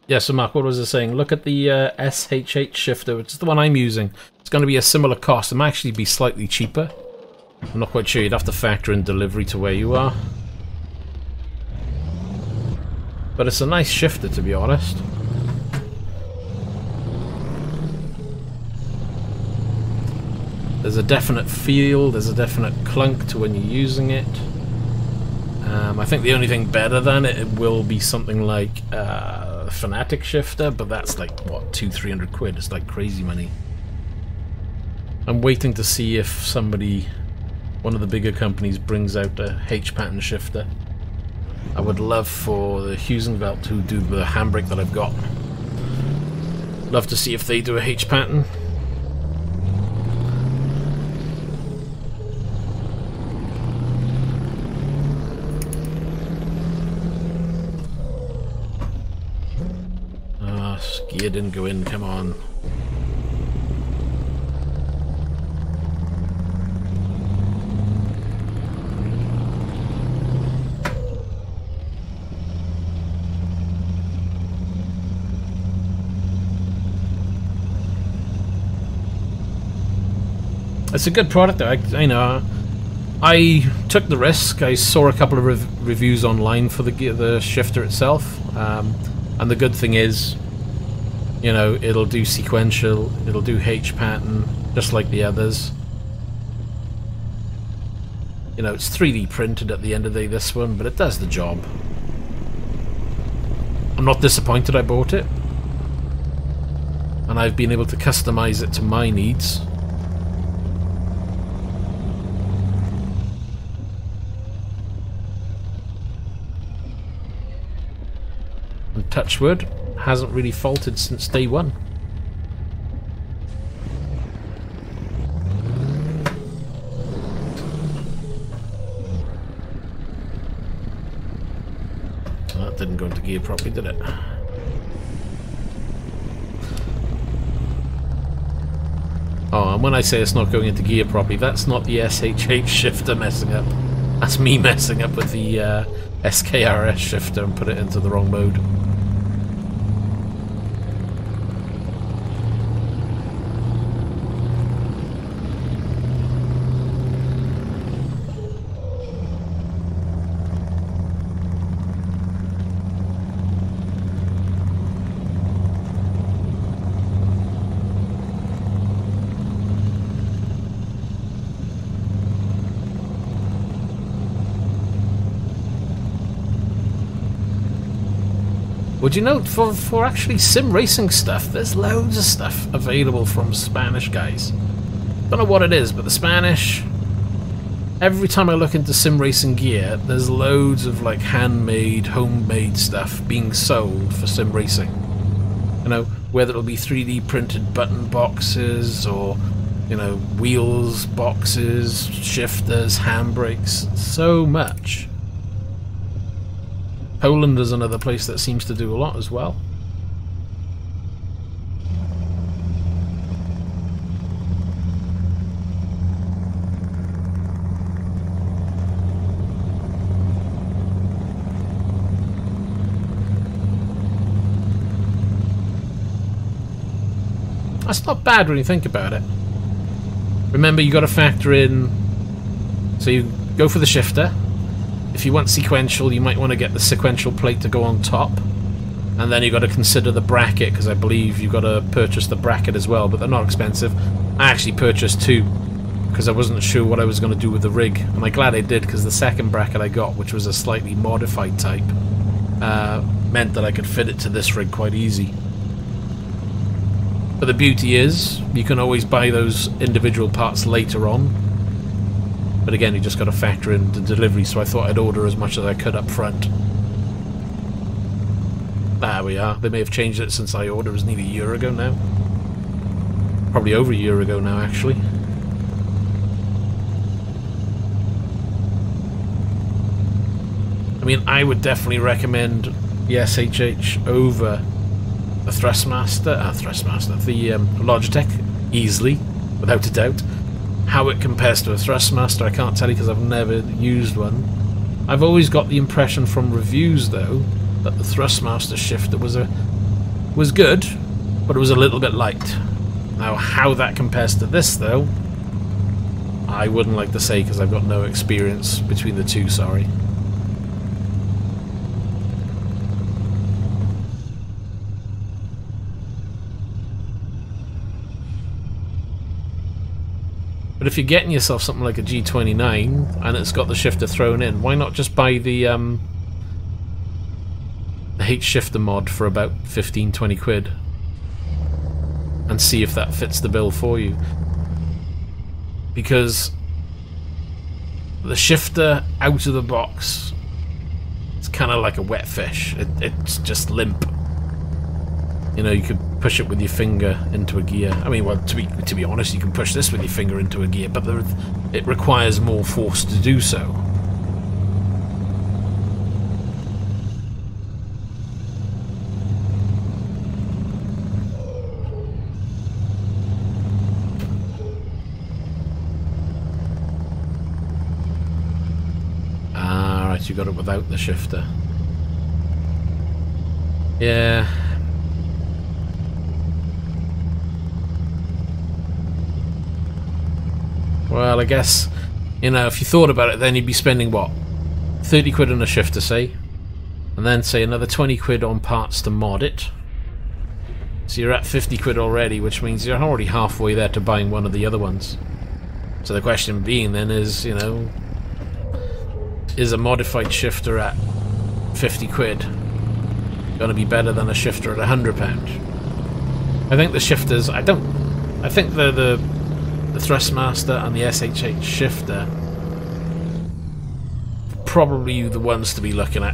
[SPEAKER 1] Yeah, so Mark, what was I saying? Look at the SHH shifter, which is the one I'm using. It's going to be a similar cost. It might actually be slightly cheaper. I'm not quite sure. You'd have to factor in delivery to where you are. But it's a nice shifter, to be honest. There's a definite feel, there's a definite clunk to when you're using it. I think the only thing better than it will be something like Fanatec shifter, but that's like, what, 200-300 quid? It's like crazy money. I'm waiting to see if somebody, one of the bigger companies, brings out a H-pattern shifter. I would love for the Heusinkveld to do the Handbrake that I've got. Love to see if they do a H-pattern. Gear didn't go in, come on. It's a good product though. I know. I took the risk. I saw a couple of reviews online for the shifter itself, and the good thing is, you know, it'll do sequential, it'll do H pattern, just like the others. You know, it's 3D printed at the end of the day, this one, but it does the job. I'm not disappointed I bought it. And I've been able to customize it to my needs. And touch wood, hasn't really faltered since day one. didn't go into gear properly, did it? Oh, and when I say it's not going into gear properly, that's not the SHH shifter messing up. That's me messing up with the skrs shifter and put it into the wrong mode. Would you know, for actually sim racing stuff, there's loads of stuff available from Spanish guys. Don't know what it is, but the Spanish, every time I look into sim racing gear, there's loads of like handmade, homemade stuff being sold for sim racing. You know, whether it'll be 3D printed button boxes or, you know, wheels, boxes, shifters, handbrakes, so much. Poland is another place that seems to do a lot as well. That's not bad when you think about it. Remember, you got to factor in, so you go for the shifter. If you want sequential, you might want to get the sequential plate to go on top, and then you got to consider the bracket, because I believe you've got to purchase the bracket as well, but they're not expensive. I actually purchased two because I wasn't sure what I was going to do with the rig, and I'm glad I did, because the second bracket I got, which was a slightly modified type, meant that I could fit it to this rig quite easy. But the beauty is, you can always buy those individual parts later on. But again, you just got to factor in the delivery, so I thought I'd order as much as I could up front. There we are. They may have changed it since I ordered. It was nearly a year ago now. Probably over a year ago now, actually. I mean, I would definitely recommend the SHH over the Thrustmaster, the Logitech, easily, without a doubt. How it compares to a Thrustmaster, I can't tell you because I've never used one. I've always got the impression from reviews, though, that the Thrustmaster shifter was good, but it was a little bit light. Now, how that compares to this, though, I wouldn't like to say because I've got no experience between the two, sorry. But if you're getting yourself something like a G29 and it's got the shifter thrown in, why not just buy the H shifter mod for about 15-20 quid and see if that fits the bill for you? Because the shifter out of the box, it's kind of like a wet fish. It's just limp. You know, you could push it with your finger into a gear. I mean, well, to be honest, you can push this with your finger into a gear, but it requires more force to do so. Ah, right, you got it without the shifter. Yeah. Well, I guess, you know, if you thought about it, then you'd be spending, what, 30 quid on a shifter, say, and then, say, another 20 quid on parts to mod it. So you're at 50 quid already, which means you're already halfway there to buying one of the other ones. So the question being then is, you know, is a modified shifter at 50 quid going to be better than a shifter at £100? I think the shifters, I think the Thrustmaster and the SHH shifter probably the ones to be looking at,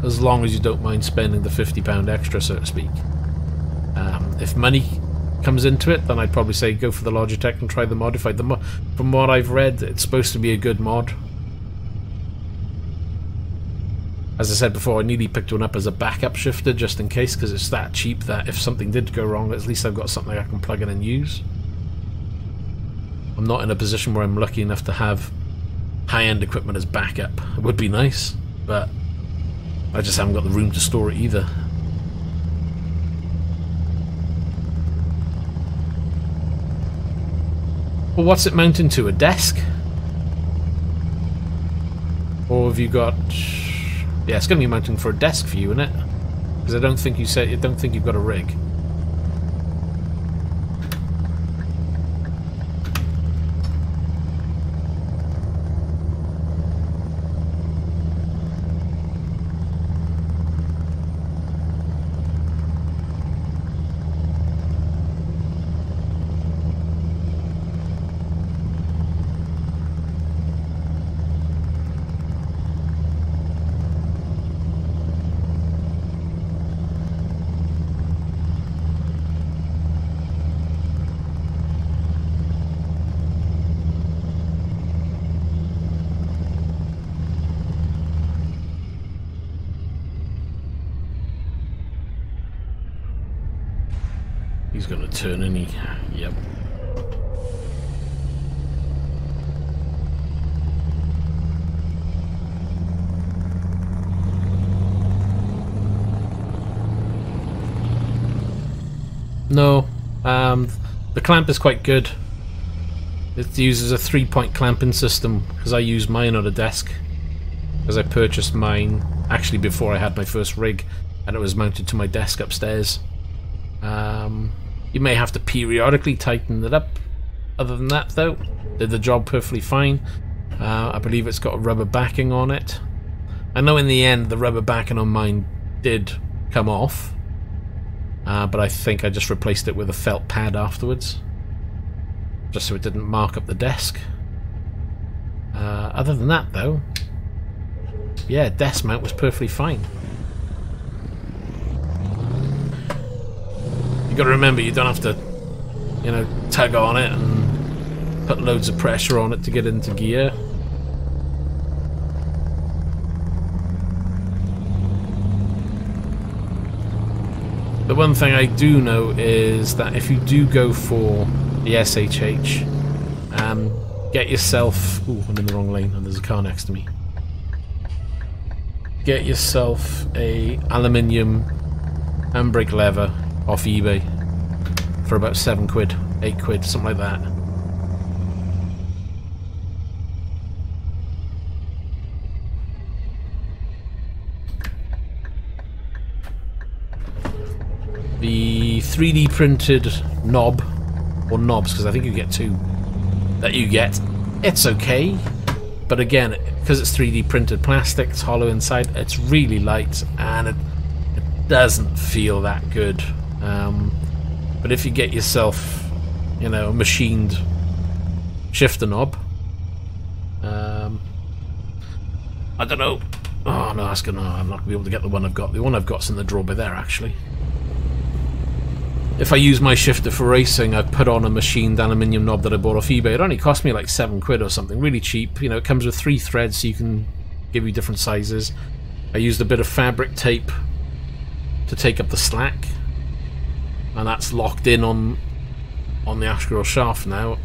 [SPEAKER 1] as long as you don't mind spending the £50 extra, so to speak. If money comes into it, then I'd probably say go for the Logitech and try the modified. From what I've read, it's supposed to be a good mod. As I said before, I nearly picked one up as a backup shifter just in case, because it's that cheap that if something did go wrong, at least I've got something I can plug in and use. I'm not in a position where I'm lucky enough to have high-end equipment as backup. It would be nice, but I just haven't got the room to store it either. Well, what's it mounting to? A desk? Or have you got... Yeah, it's going to be mounting for a desk for you, isn't it? Because I don't think you've got a rig. He's going to turn in. Yep. No, the clamp is quite good. It uses a 3-point clamping system because I use mine on a desk. Because I purchased mine actually before I had my first rig, and it was mounted to my desk upstairs. You may have to periodically tighten it up. Other than that, though, did the job perfectly fine. I believe it's got a rubber backing on it. I know in the end the rubber backing on mine did come off, but I think I just replaced it with a felt pad afterwards, just so it didn't mark up the desk. Other than that, though, yeah, desk mount was perfectly fine. You got to remember, you don't have to, you know, tug on it and put loads of pressure on it to get into gear. The one thing I do know is that if you do go for the SHH, get yourself... Ooh, I'm in the wrong lane and there's a car next to me. Get yourself a aluminium handbrake lever off eBay for about 7 quid, 8 quid, something like that. The 3D printed knob, or knobs, because I think you get 2 that you get, it's okay, but again, because it's 3D printed plastic, it's hollow inside, it's really light and it doesn't feel that good. But if you get yourself, you know, a machined shifter knob, I don't know. Oh no, I'm not gonna be able to get the one I've got. The one I've got's in the drawer by there, actually. If I use my shifter for racing, I've put on a machined aluminium knob that I bought off eBay. It only cost me like 7 quid or something, really cheap. You know, it comes with 3 threads, so you can give you different sizes. I used a bit of fabric tape to take up the slack, and that's locked in on the actual shaft now.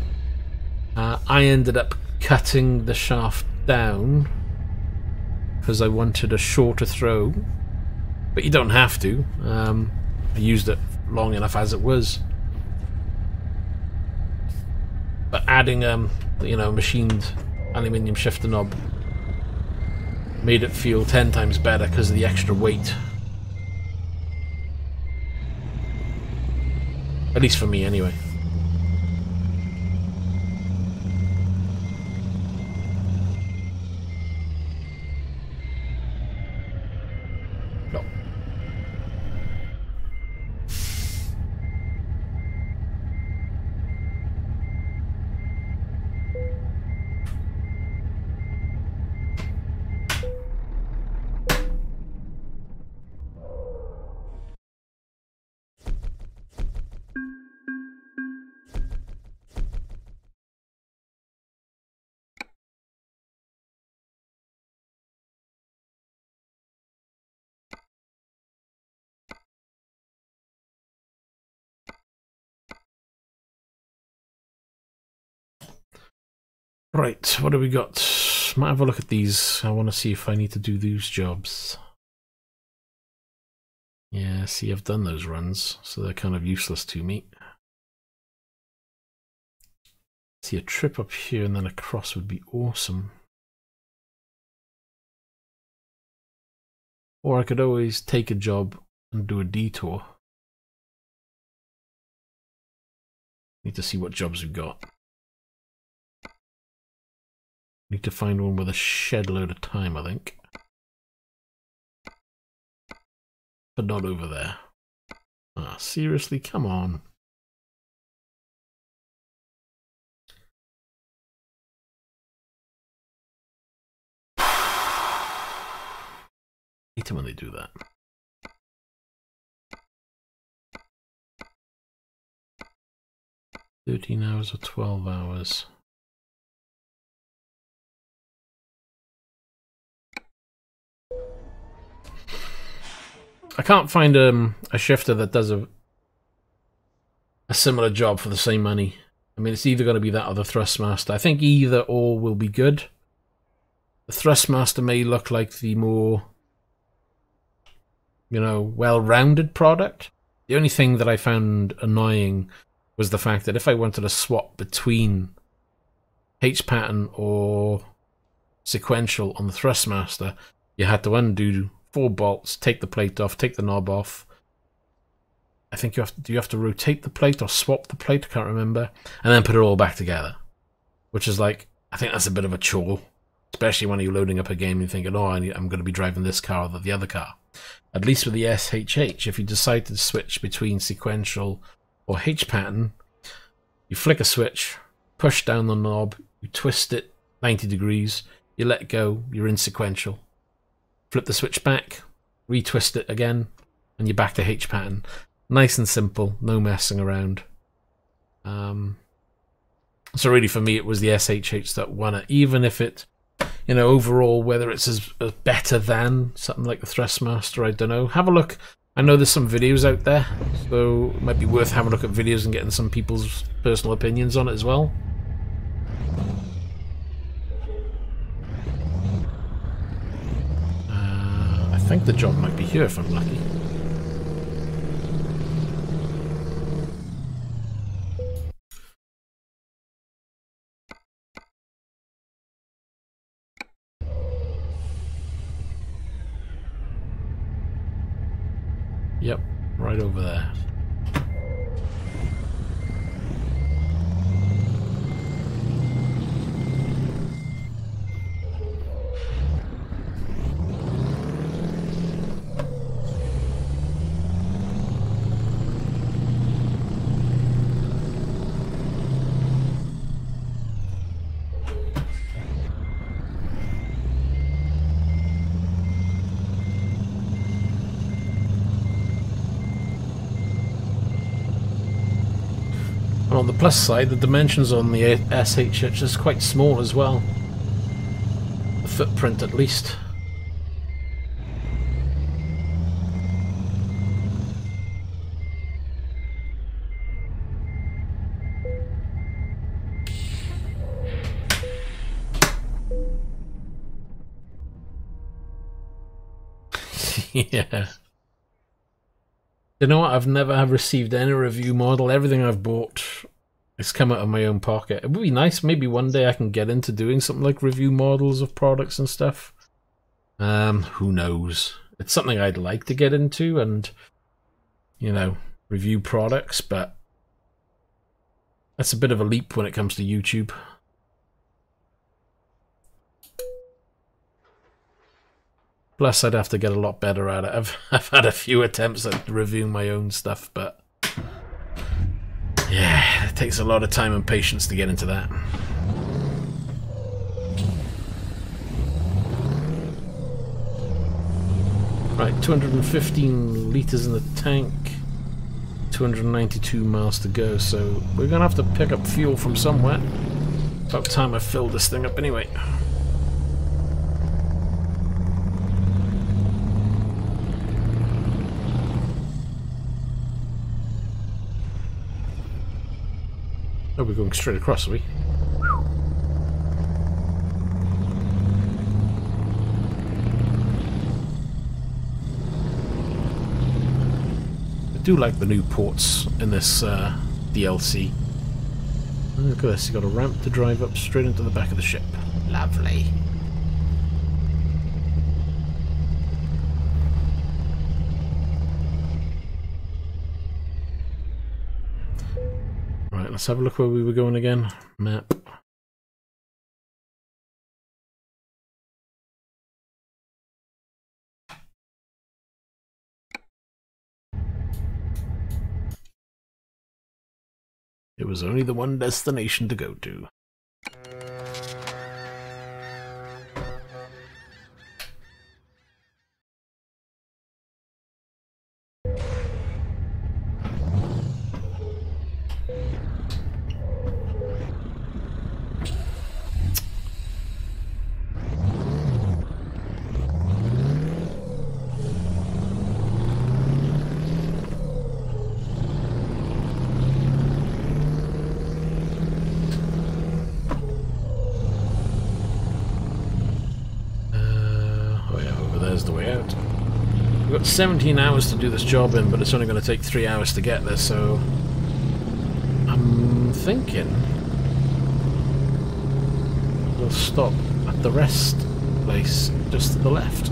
[SPEAKER 1] I ended up cutting the shaft down because I wanted a shorter throw, but you don't have to. I used it long enough as it was, but adding you know, machined aluminium shifter knob made it feel 10 times better because of the extra weight. At least for me, anyway. No. Right, what do we got? Might have a look at these. I want to see if I need to do these jobs. Yeah, see, I've done those runs, so they're kind of useless to me. See, a trip up here and then across would be awesome. Or I could always take a job and do a detour. Need to see what jobs we've got. Need to find one with a shed load of time, I think. But not over there. Ah, seriously, come on. Hate it when they do that. "13 hours or 12 hours. I can't find a shifter that does a similar job for the same money. I mean, it's either going to be that or the Thrustmaster. I think either or will be good. The Thrustmaster may look like the more, you know, well-rounded product. The only thing that I found annoying was the fact that if I wanted to swap between H-pattern or sequential on the Thrustmaster, you had to undo 4 bolts, take the plate off, take the knob off. I think you have to rotate the plate or swap the plate, I can't remember, and then put it all back together. Which is like, I think that's a bit of a chore, especially when you're loading up a game and you're thinking, oh, I'm going to be driving this car or the other car. At least with the SHH, if you decide to switch between sequential or H-pattern, you flick a switch, push down the knob, you twist it 90 degrees, you let go, you're in sequential. Flip the switch back, retwist it again, and you're back to H-pattern. Nice and simple, no messing around. So really for me it was the SHH that won it, even if it, you know, overall, whether it's as better than something like the Thrustmaster, I don't know. Have a look. I know there's some videos out there, so it might be worth having a look at videos and getting some people's personal opinions on it as well. I think the job might be here if I'm lucky. Yep, right over there. On the plus side, the dimensions on the SHH is quite small as well. The footprint, at least. Yeah. You know what? I've never received any review model. Everything I've bought has come out of my own pocket. It would be nice. Maybe one day I can get into doing something like review models of products and stuff. Who knows? It's something I'd like to get into and, you know, review products, but that's a bit of a leap when it comes to YouTube. Plus, I'd have to get a lot better at it. I've had a few attempts at reviewing my own stuff, but yeah, it takes a lot of time and patience to get into that. Right, 215 litres in the tank, 292 miles to go, so we're going to have to pick up fuel from somewhere. About time I filled this thing up anyway. Oh, we're going straight across, are we? do like the new ports in this DLC. Look at this, you got a ramp to drive up straight into the back of the ship. Lovely. Right, let's have a look where we were going again. Map. It was only the one destination to go to. The way out. We've got 17 hours to do this job in, but it's only going to take 3 hours to get there, so I'm thinking we'll stop at the rest place just to the left.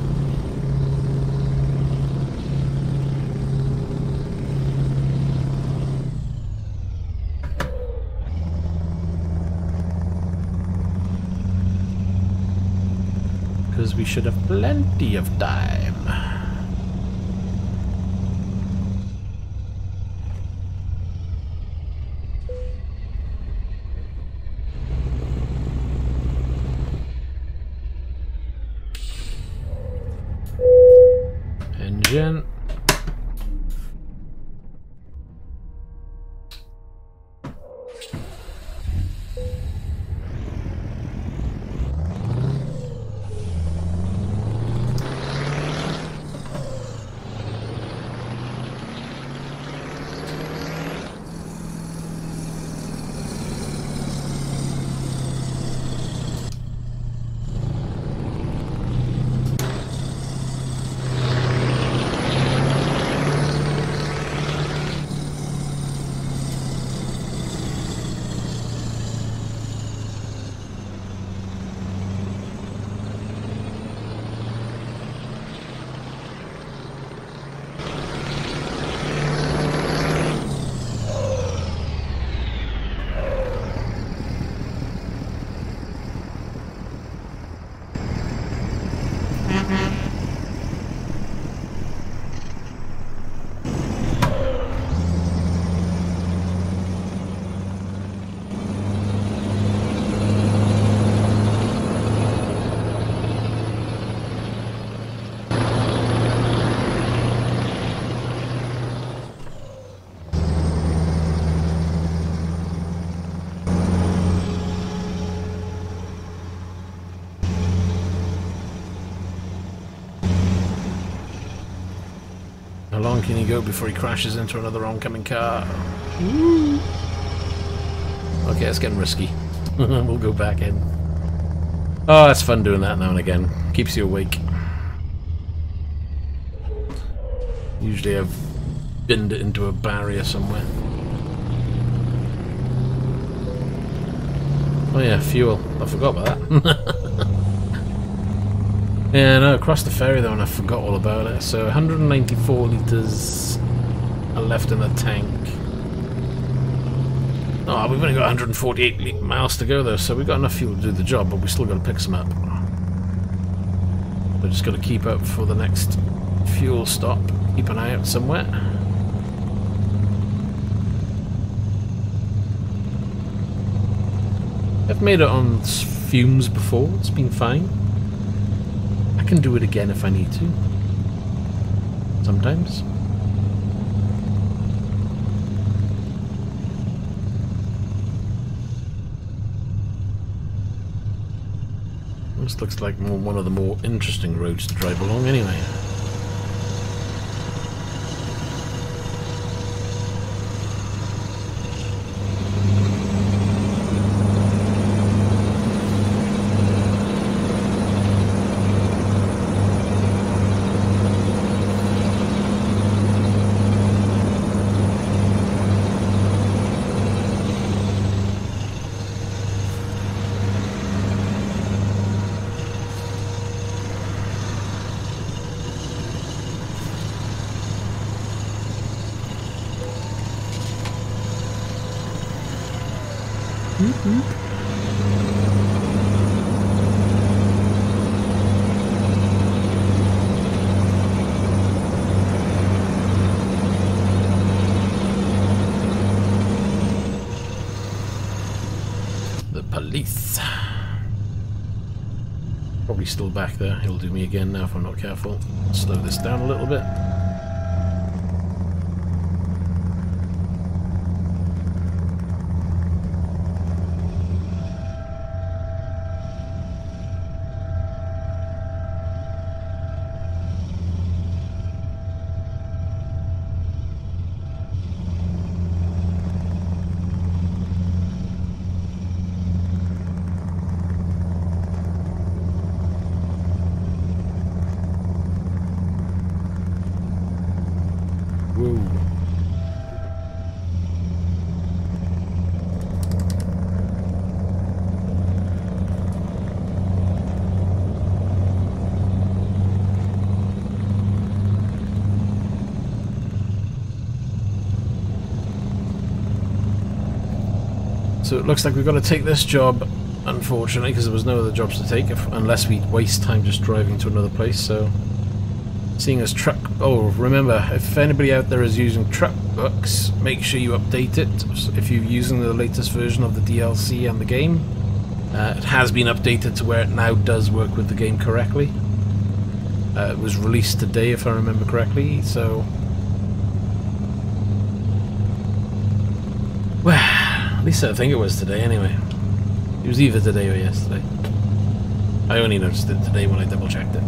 [SPEAKER 1] Because we should have plenty of time. Engine. How long can he go before he crashes into another oncoming car? Ooh. Okay, it's getting risky. We'll go back in. Oh, it's fun doing that now and again. Keeps you awake. Usually I've binned it into a barrier somewhere. Oh yeah, fuel. I forgot about that. Yeah, no, across the ferry though, and I forgot all about it. So 194 litres are left in the tank. Oh, we've only got 148 miles to go though, so we've got enough fuel to do the job, but we still got to pick some up. We're just got to keep up for the next fuel stop. Keep an eye out somewhere. I've made it on fumes before, it's been fine. I can do it again if I need to. Sometimes. This looks like one of the more interesting roads to drive along anyway. The police. Probably still back there. He'll do me again now if I'm not careful. Slow this down a little bit. So it looks like we've got to take this job, unfortunately, because there was no other jobs to take, unless we waste time just driving to another place. So, seeing as truck... Oh, remember, if anybody out there is using truck books, make sure you update it. If you're using the latest version of the DLC and the game, it has been updated to where it now does work with the game correctly. It was released today, if I remember correctly, so... Well... At least I think it was today, anyway. It was either today or yesterday. I only noticed it today when I double-checked it.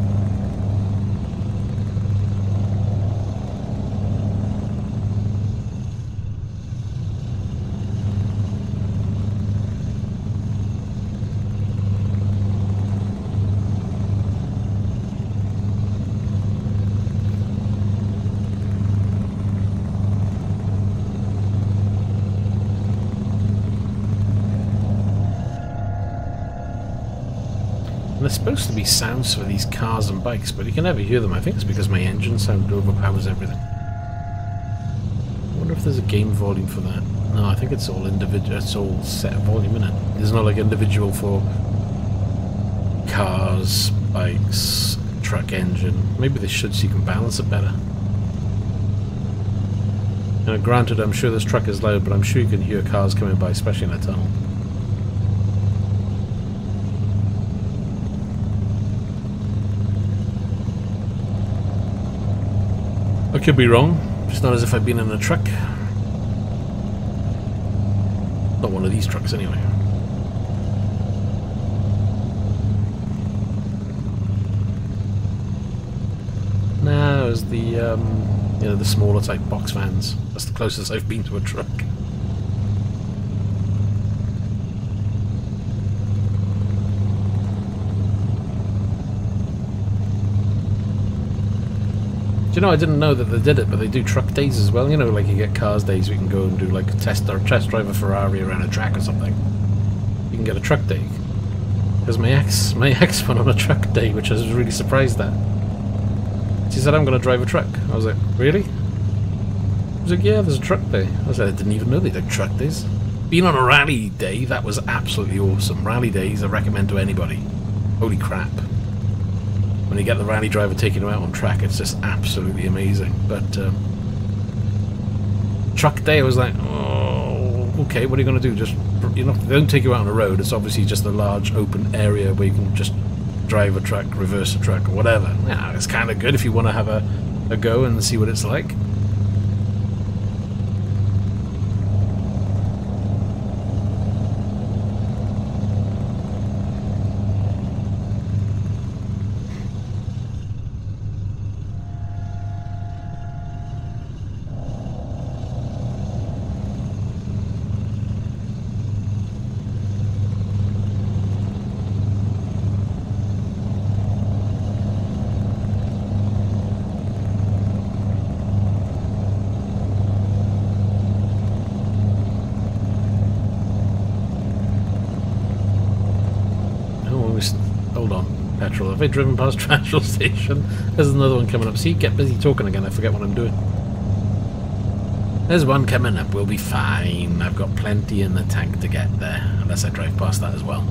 [SPEAKER 1] There's supposed to be sounds for these cars and bikes, but you can never hear them. I think it's because my engine sound overpowers everything. I wonder if there's a game volume for that. No, I think it's all individual. It's all set volume, isn't it? There's no like individual for cars, bikes, truck engine. Maybe they should so you can balance it better. Now, granted, I'm sure this truck is loud, but I'm sure you can hear cars coming by, especially in a tunnel. I could be wrong, it's not as if I've been in a truck. Not one of these trucks anyway. No, it was the, you know, the smaller type box vans. That's the closest I've been to a truck. Do you know, I didn't know that they did it, but they do truck days as well. You know, like you get cars days, we can go and do like a test drive a Ferrari around a track or something. You can get a truck day. Because my ex went on a truck day, which I was really surprised at. She said, I'm going to drive a truck. I was like, really? I was like, yeah, there's a truck day. I was like, I didn't even know they did truck days. Being on a rally day, that was absolutely awesome. Rally days I recommend to anybody. Holy crap. When you get the rally driver taking them out on track, it's just absolutely amazing. But truck day, I was like, oh, okay, what are you going to do? Just, you know, they don't take you out on the road. It's obviously just a large open area where you can just drive a truck, reverse a truck, or whatever. Yeah, it's kind of good if you want to have a go and see what it's like. Hold on, petrol. Have I driven past petrol station? There's another one coming up. See, get busy talking again. I forget what I'm doing. There's one coming up, we'll be fine. I've got plenty in the tank to get there, unless I drive past that as well.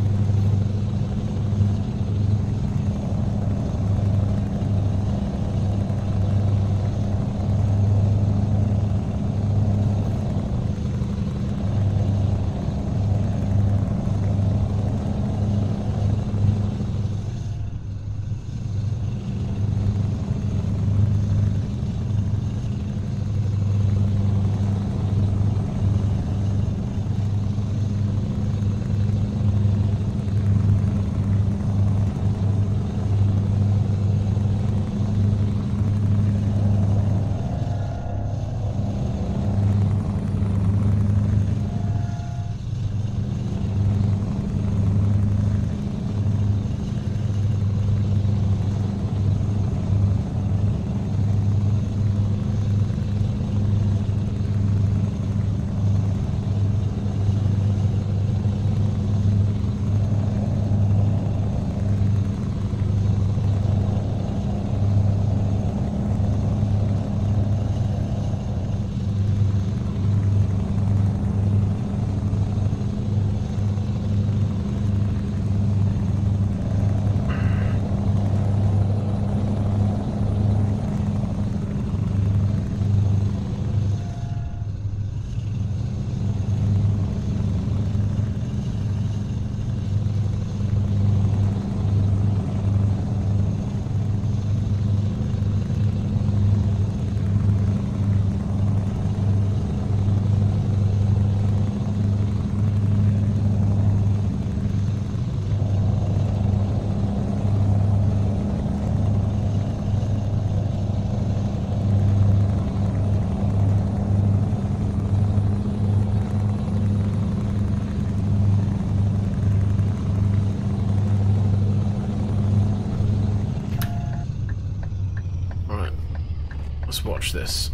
[SPEAKER 1] Let's watch this.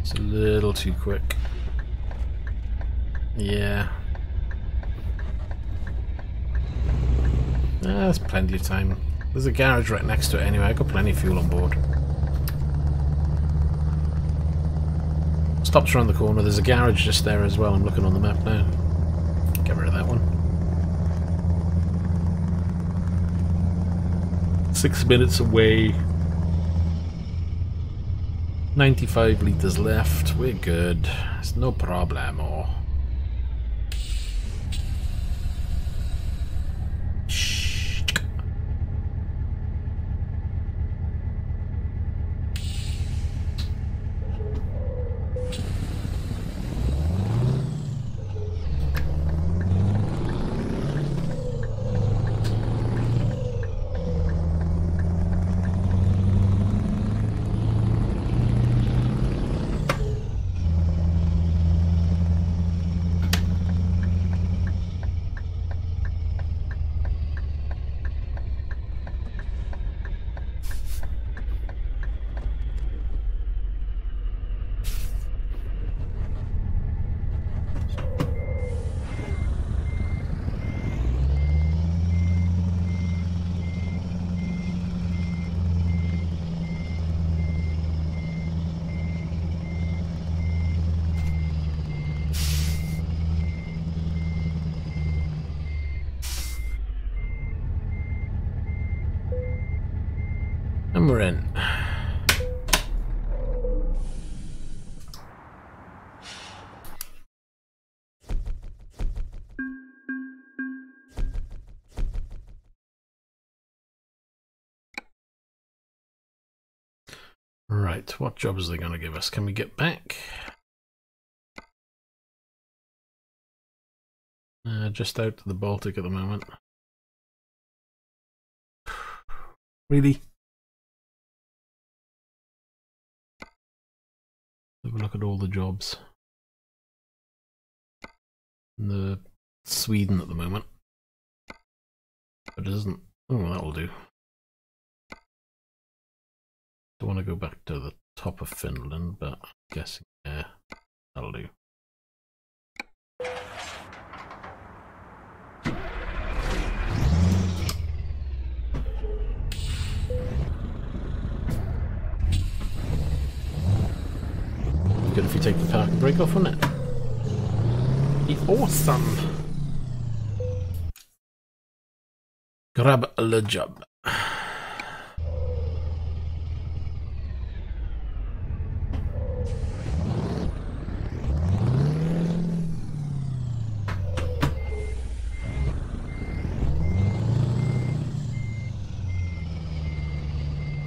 [SPEAKER 1] It's a little too quick. Yeah. There's plenty of time. There's a garage right next to it anyway. I've got plenty of fuel on board. Stops around the corner. There's a garage just there as well. I'm looking on the map now. Get rid of that one. 6 minutes away. 95 litres left. We're good. It's no problemo. And we're in. Right, what jobs are they going to give us? Can we get back? Just out to the Baltic at the moment. Really? Have a look at all the jobs. In the Sweden at the moment. But it isn't. Oh, that'll do. Don't want to go back to the top of Finland, but I'm guessing, yeah, that'll do. good if you take the parking brake off, wouldn't it? Be awesome. Grab le job.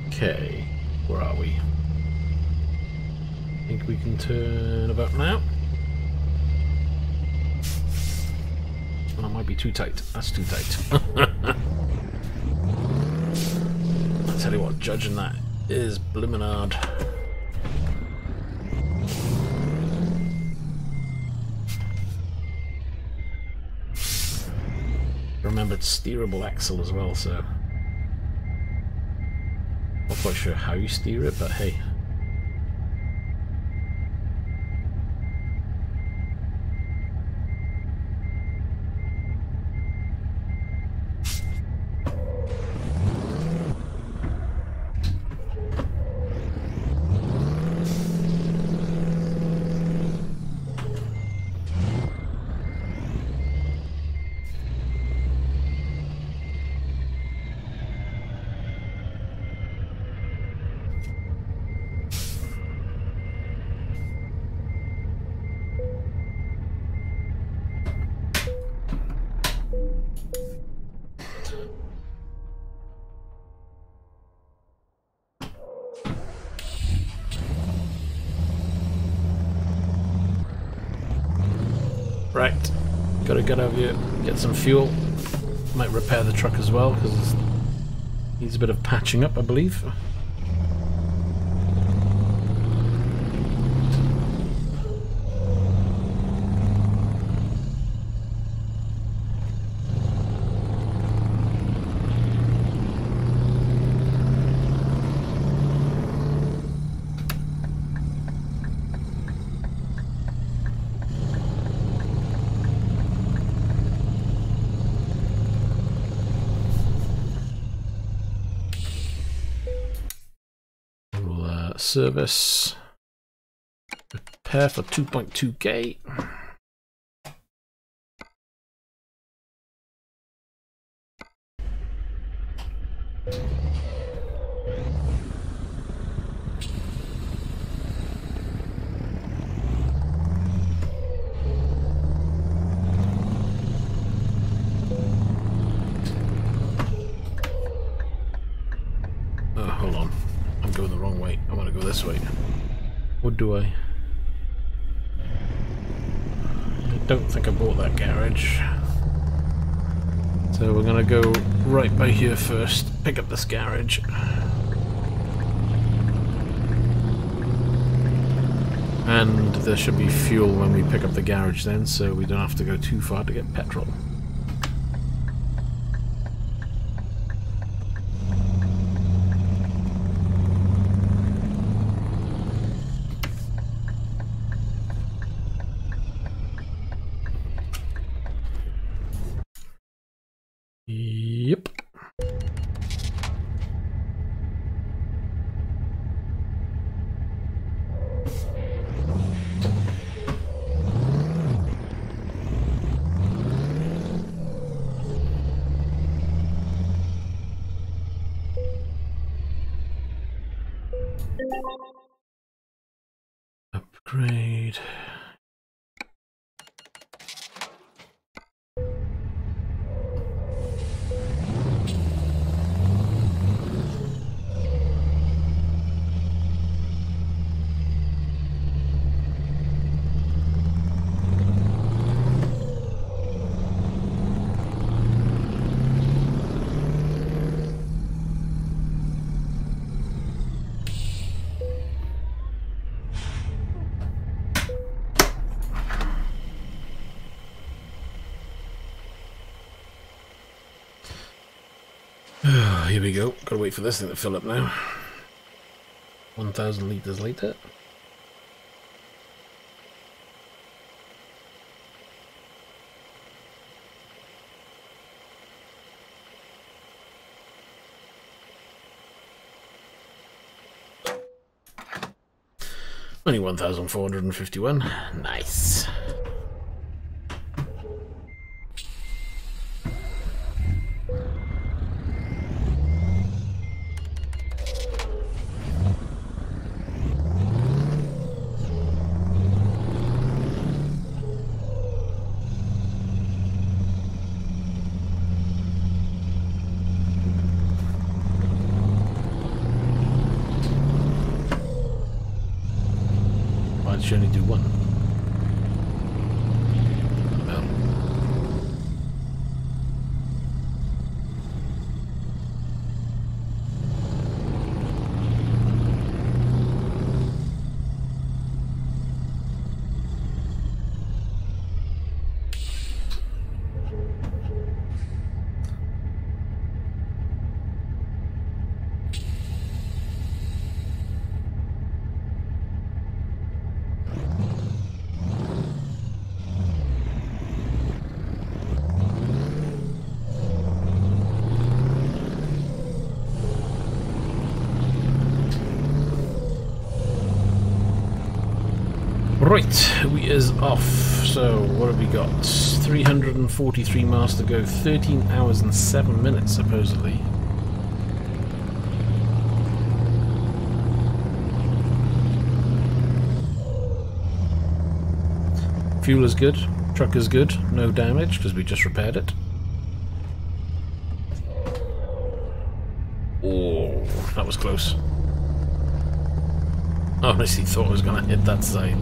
[SPEAKER 1] Okay, where are we? I think we can turn about now. That might be too tight. That's too tight. I'll tell you what, judging that is bloomin' hard. Remember, it's steerable axle as well, so not quite sure how you steer it, but hey. Right, gotta get over here, get some fuel. Might repair the truck as well, because it needs a bit of patching up, I believe. Service repair for 2.2k. Oh, hold on. I'm going the wrong way. I want to go this way. What do I? I don't think I bought that garage. So we're going to go right by here first. Pick up this garage. And there should be fuel when we pick up the garage then, so we don't have to go too far to get petrol. Yep. Upgrade. Here we go. Gotta wait for this thing to fill up now. 1,000 litres later. 21,451. Nice. Why did you only do one? Well. Right, we is off. So what have we got? 343 miles to go, 13 hours and 7 minutes supposedly. Fuel is good, truck is good, no damage because we just repaired it. Oh, that was close. I honestly thought I was going to hit that side.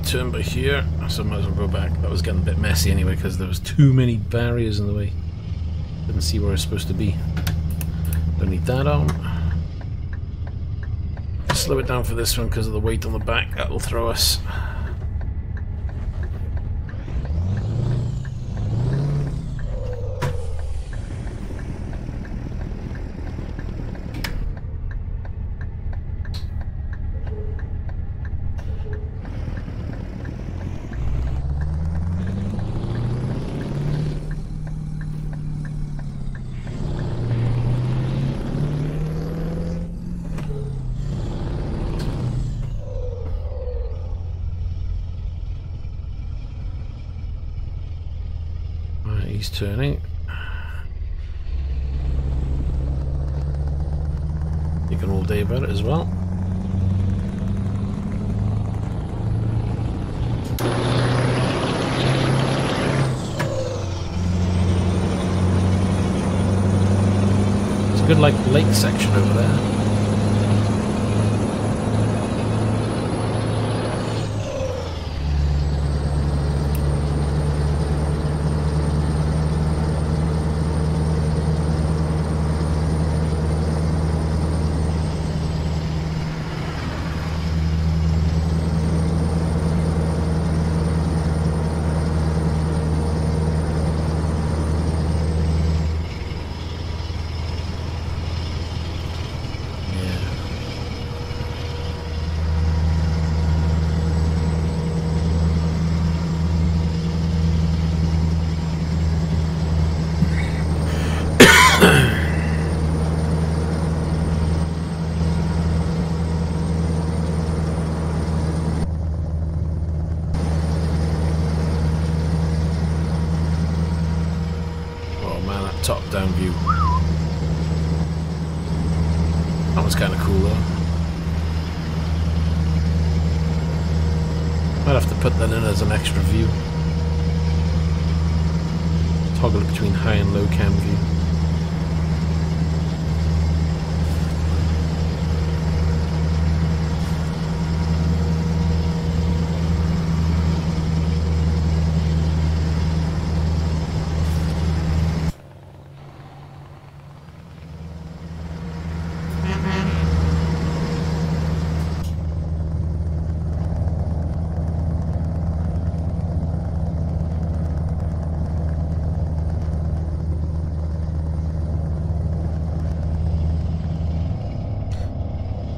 [SPEAKER 1] Turn by here, so I might as well go back. That was getting a bit messy anyway because there was too many barriers in the way. Didn't see where I was supposed to be. Don't need that on. Slow it down for this one because of the weight on the back. That'll throw us. He's turning. Thinking all day about it as well. It's a good like lake section over there. Top-down view. That was kind of cool though. Might have to put that in as an extra view. Toggle it between high and low cam view.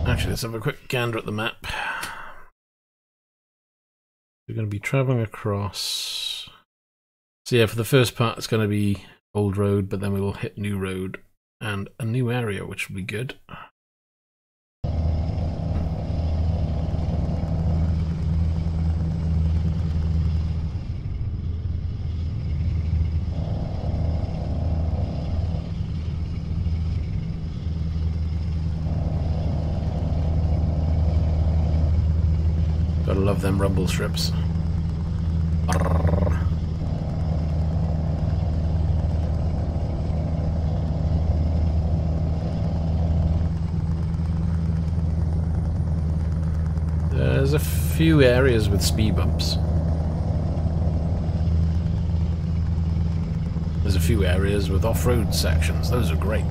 [SPEAKER 1] Actually, let's have a quick gander at the map. We're going to be travelling across. So yeah, for the first part it's going to be old road, but then we will hit new road and a new area, which will be good. Gotta love them rumble strips. Brrr. There's a few areas with speed bumps. There's a few areas with off-road sections. Those are great.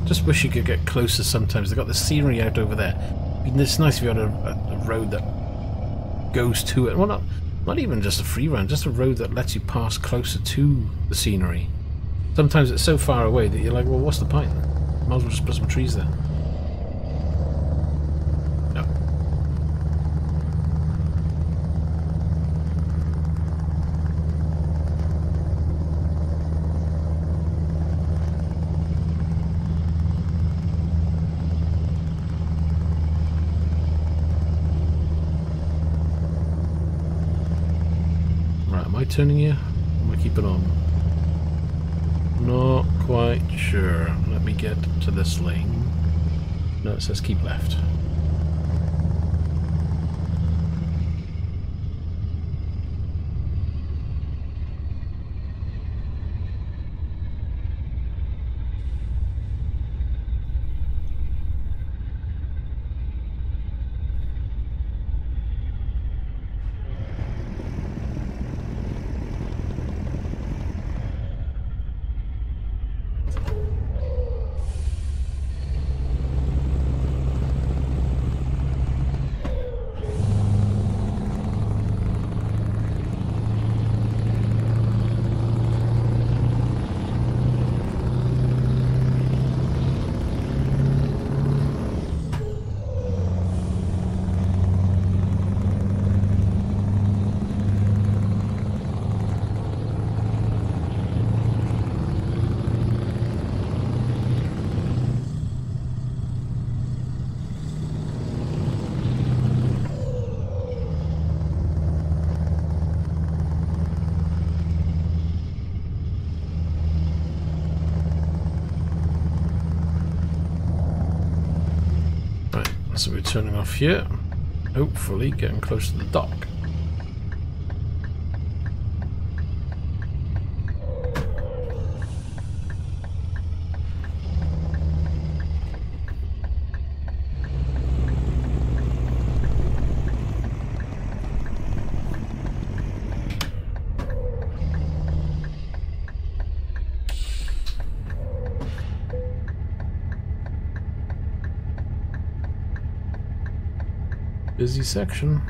[SPEAKER 1] Just wish you could get closer sometimes. They've got the scenery out over there. I mean, it's nice if you had a road that goes to it. Well, not even just a free run, just a road that lets you pass closer to the scenery. Sometimes it's so far away that you're like, well, what's the point? Might as well just put some trees there. No. Am I turning here? Am I keeping on? Not quite sure. Let me get to this lane. No, it says keep left. So we're turning off here, hopefully getting close to the dock. Busy section.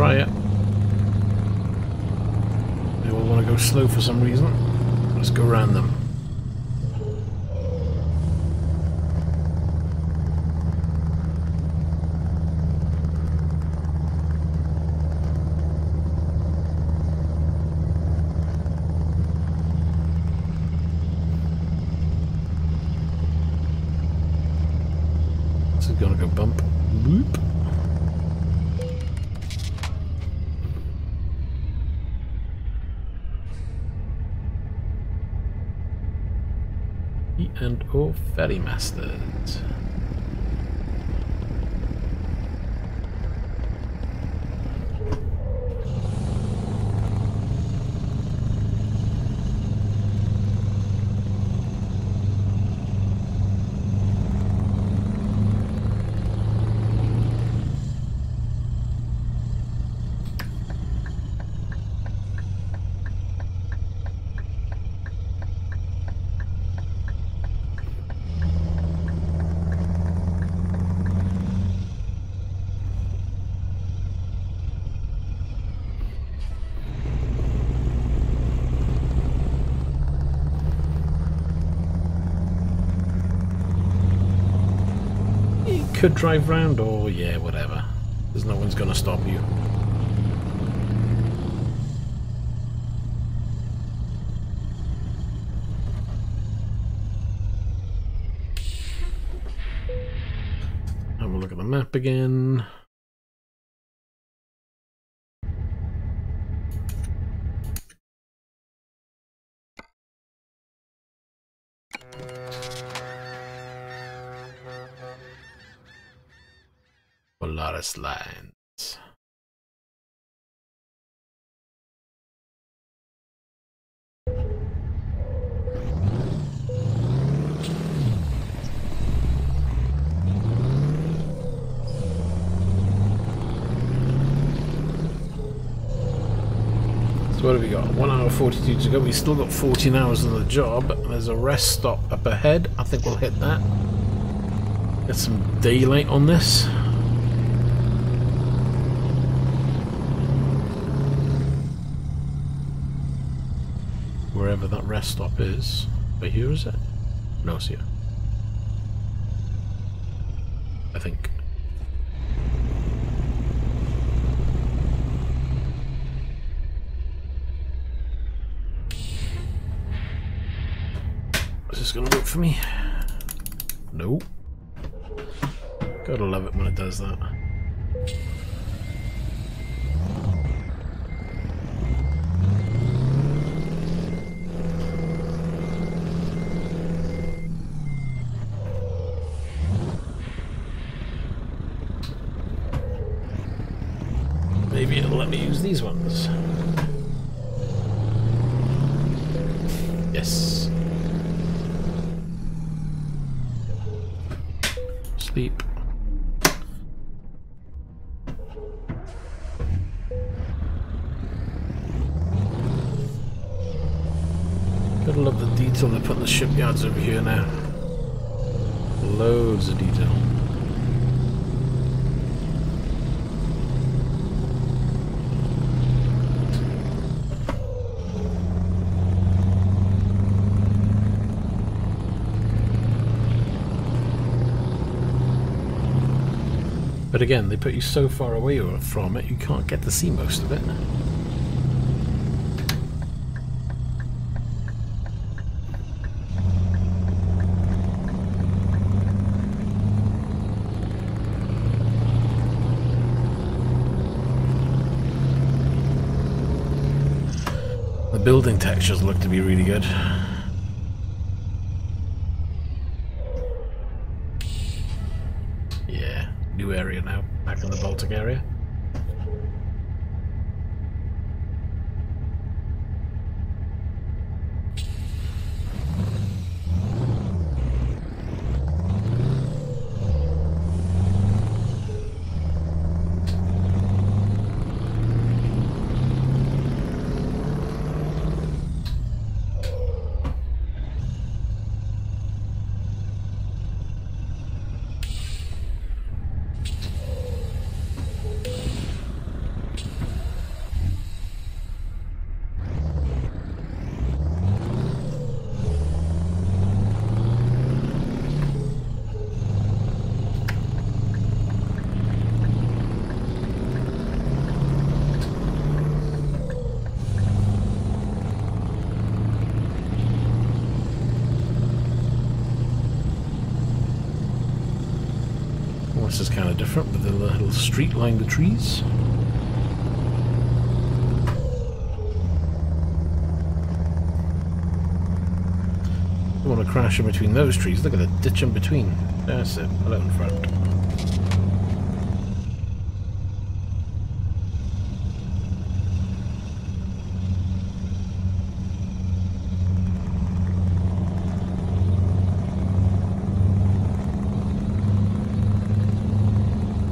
[SPEAKER 1] try it. They all want to go slow for some reason. Let's go around them. This is gonna go bump. Boop. And or ferry masters. Could drive round, or yeah, whatever. There's no one's gonna stop you. Have a look at the map again. Polaris lines. So what have we got? 1 hour 42 to go. We've still got 14 hours on the job. There's a rest stop up ahead. I think we'll hit that. Get some daylight on this. Wherever that rest stop is. But here is it? No, it's here. I think. Is this gonna work for me? No. Gotta love it when it does that. Maybe it'll let me use these ones. Yes. Sleep. Gotta love the detail they put in the shipyards over here now. Loads of detail. But again, they put you so far away from it, you can't get to see most of it. The building textures look to be really good. New area now, back in the Baltic area. This is kind of different with the little street line the trees. Don't want to crash in between those trees. Look at the ditch in between. That's it. Right in front.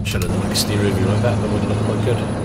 [SPEAKER 1] Should have done an exterior view like that. That would look quite good.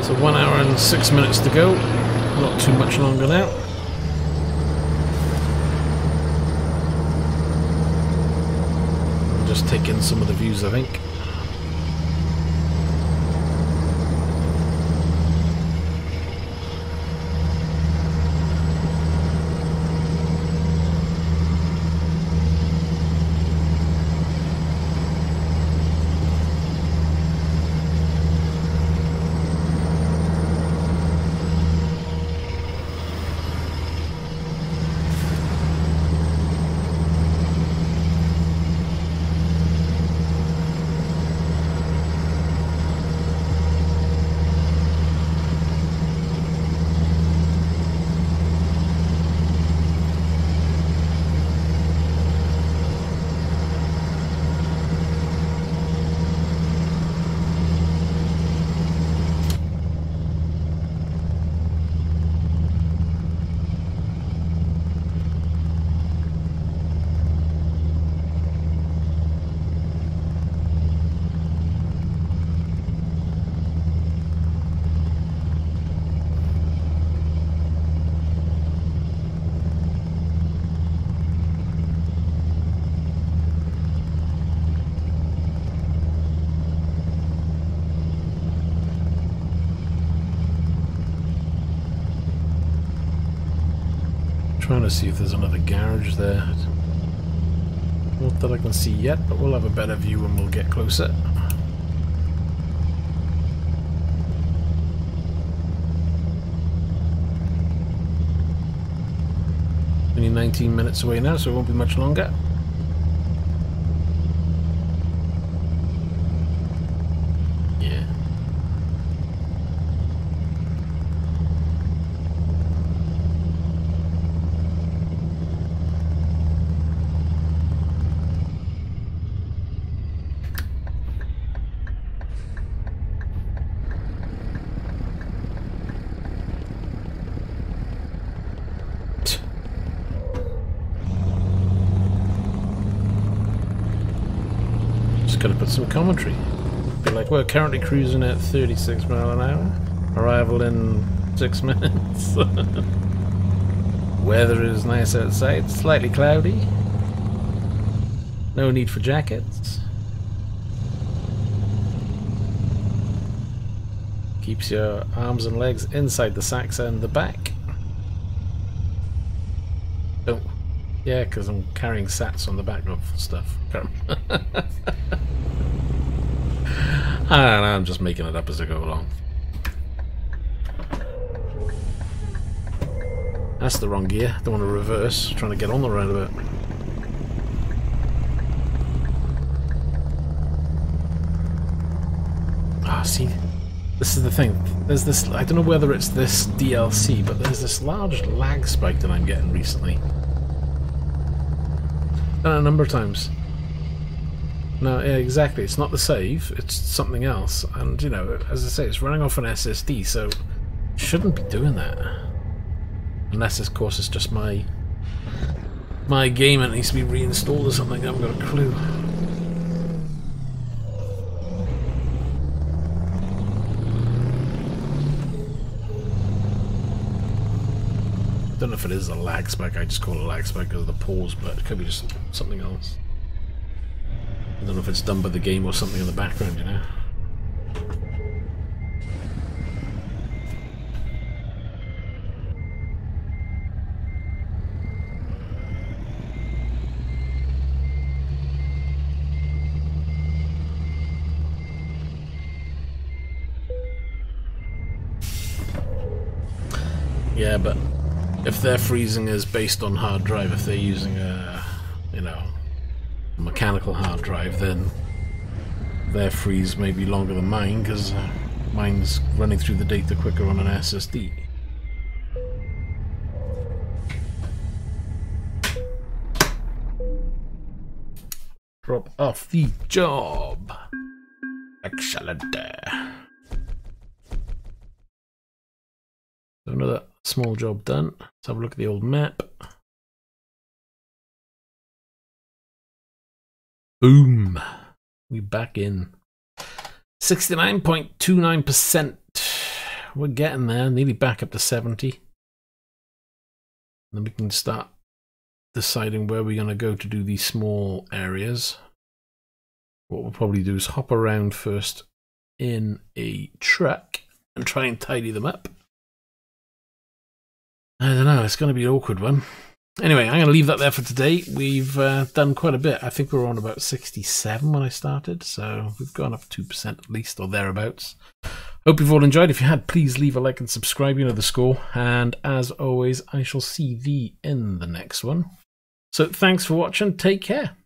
[SPEAKER 1] So 1 hour and 6 minutes to go, not too much longer now. I'll just take in some of the views, I think. Trying to see if there's another garage there. Not that I can see yet, but we'll have a better view when we'll get closer. Only 19 minutes away now, so it won't be much longer. Gotta put some commentary. Be like, we're currently cruising at 36 miles an hour. Arrival in 6 minutes. Weather is nice outside, slightly cloudy. No need for jackets. Keeps your arms and legs inside the sacks and the back. Oh, yeah, because I'm carrying sats on the back of stuff. I don't know, I'm just making it up as I go along. That's the wrong gear. Don't want to reverse. Trying to get on the roundabout. Ah, see, this is the thing. There's this. I don't know whether it's this DLC, but there's this large lag spike that I'm getting recently. Done it a number of times. No, yeah, exactly. It's not the save, it's something else. And, you know, as I say, it's running off an SSD, so it shouldn't be doing that. Unless, of course, it's just my game and it needs to be reinstalled or something. I haven't got a clue. I don't know if it is a lag spike. I just call it a lag spike because of the pause, but it could be just something else. I don't know if it's done by the game or something in the background, you know. Yeah, but if their freezing is based on hard drive, if they're using a, you know, a mechanical hard drive, then their freeze may be longer than mine, because mine's running through the data quicker on an SSD. Drop off the job. Excellent. So another small job done. Let's have a look at the old map. Boom. We back in. 69.29%. We're getting there. Nearly back up to 70. Then we can start deciding where we're going to go to do these small areas. What we'll probably do is hop around first in a truck and try and tidy them up. I don't know, it's going to be an awkward one. Anyway, I'm going to leave that there for today. We've done quite a bit. I think we were on about 67 when I started, so we've gone up 2% at least, or thereabouts. Hope you've all enjoyed. If you had, please leave a like and subscribe, you know the score. And as always, I shall see thee in the next one. So thanks for watching. Take care.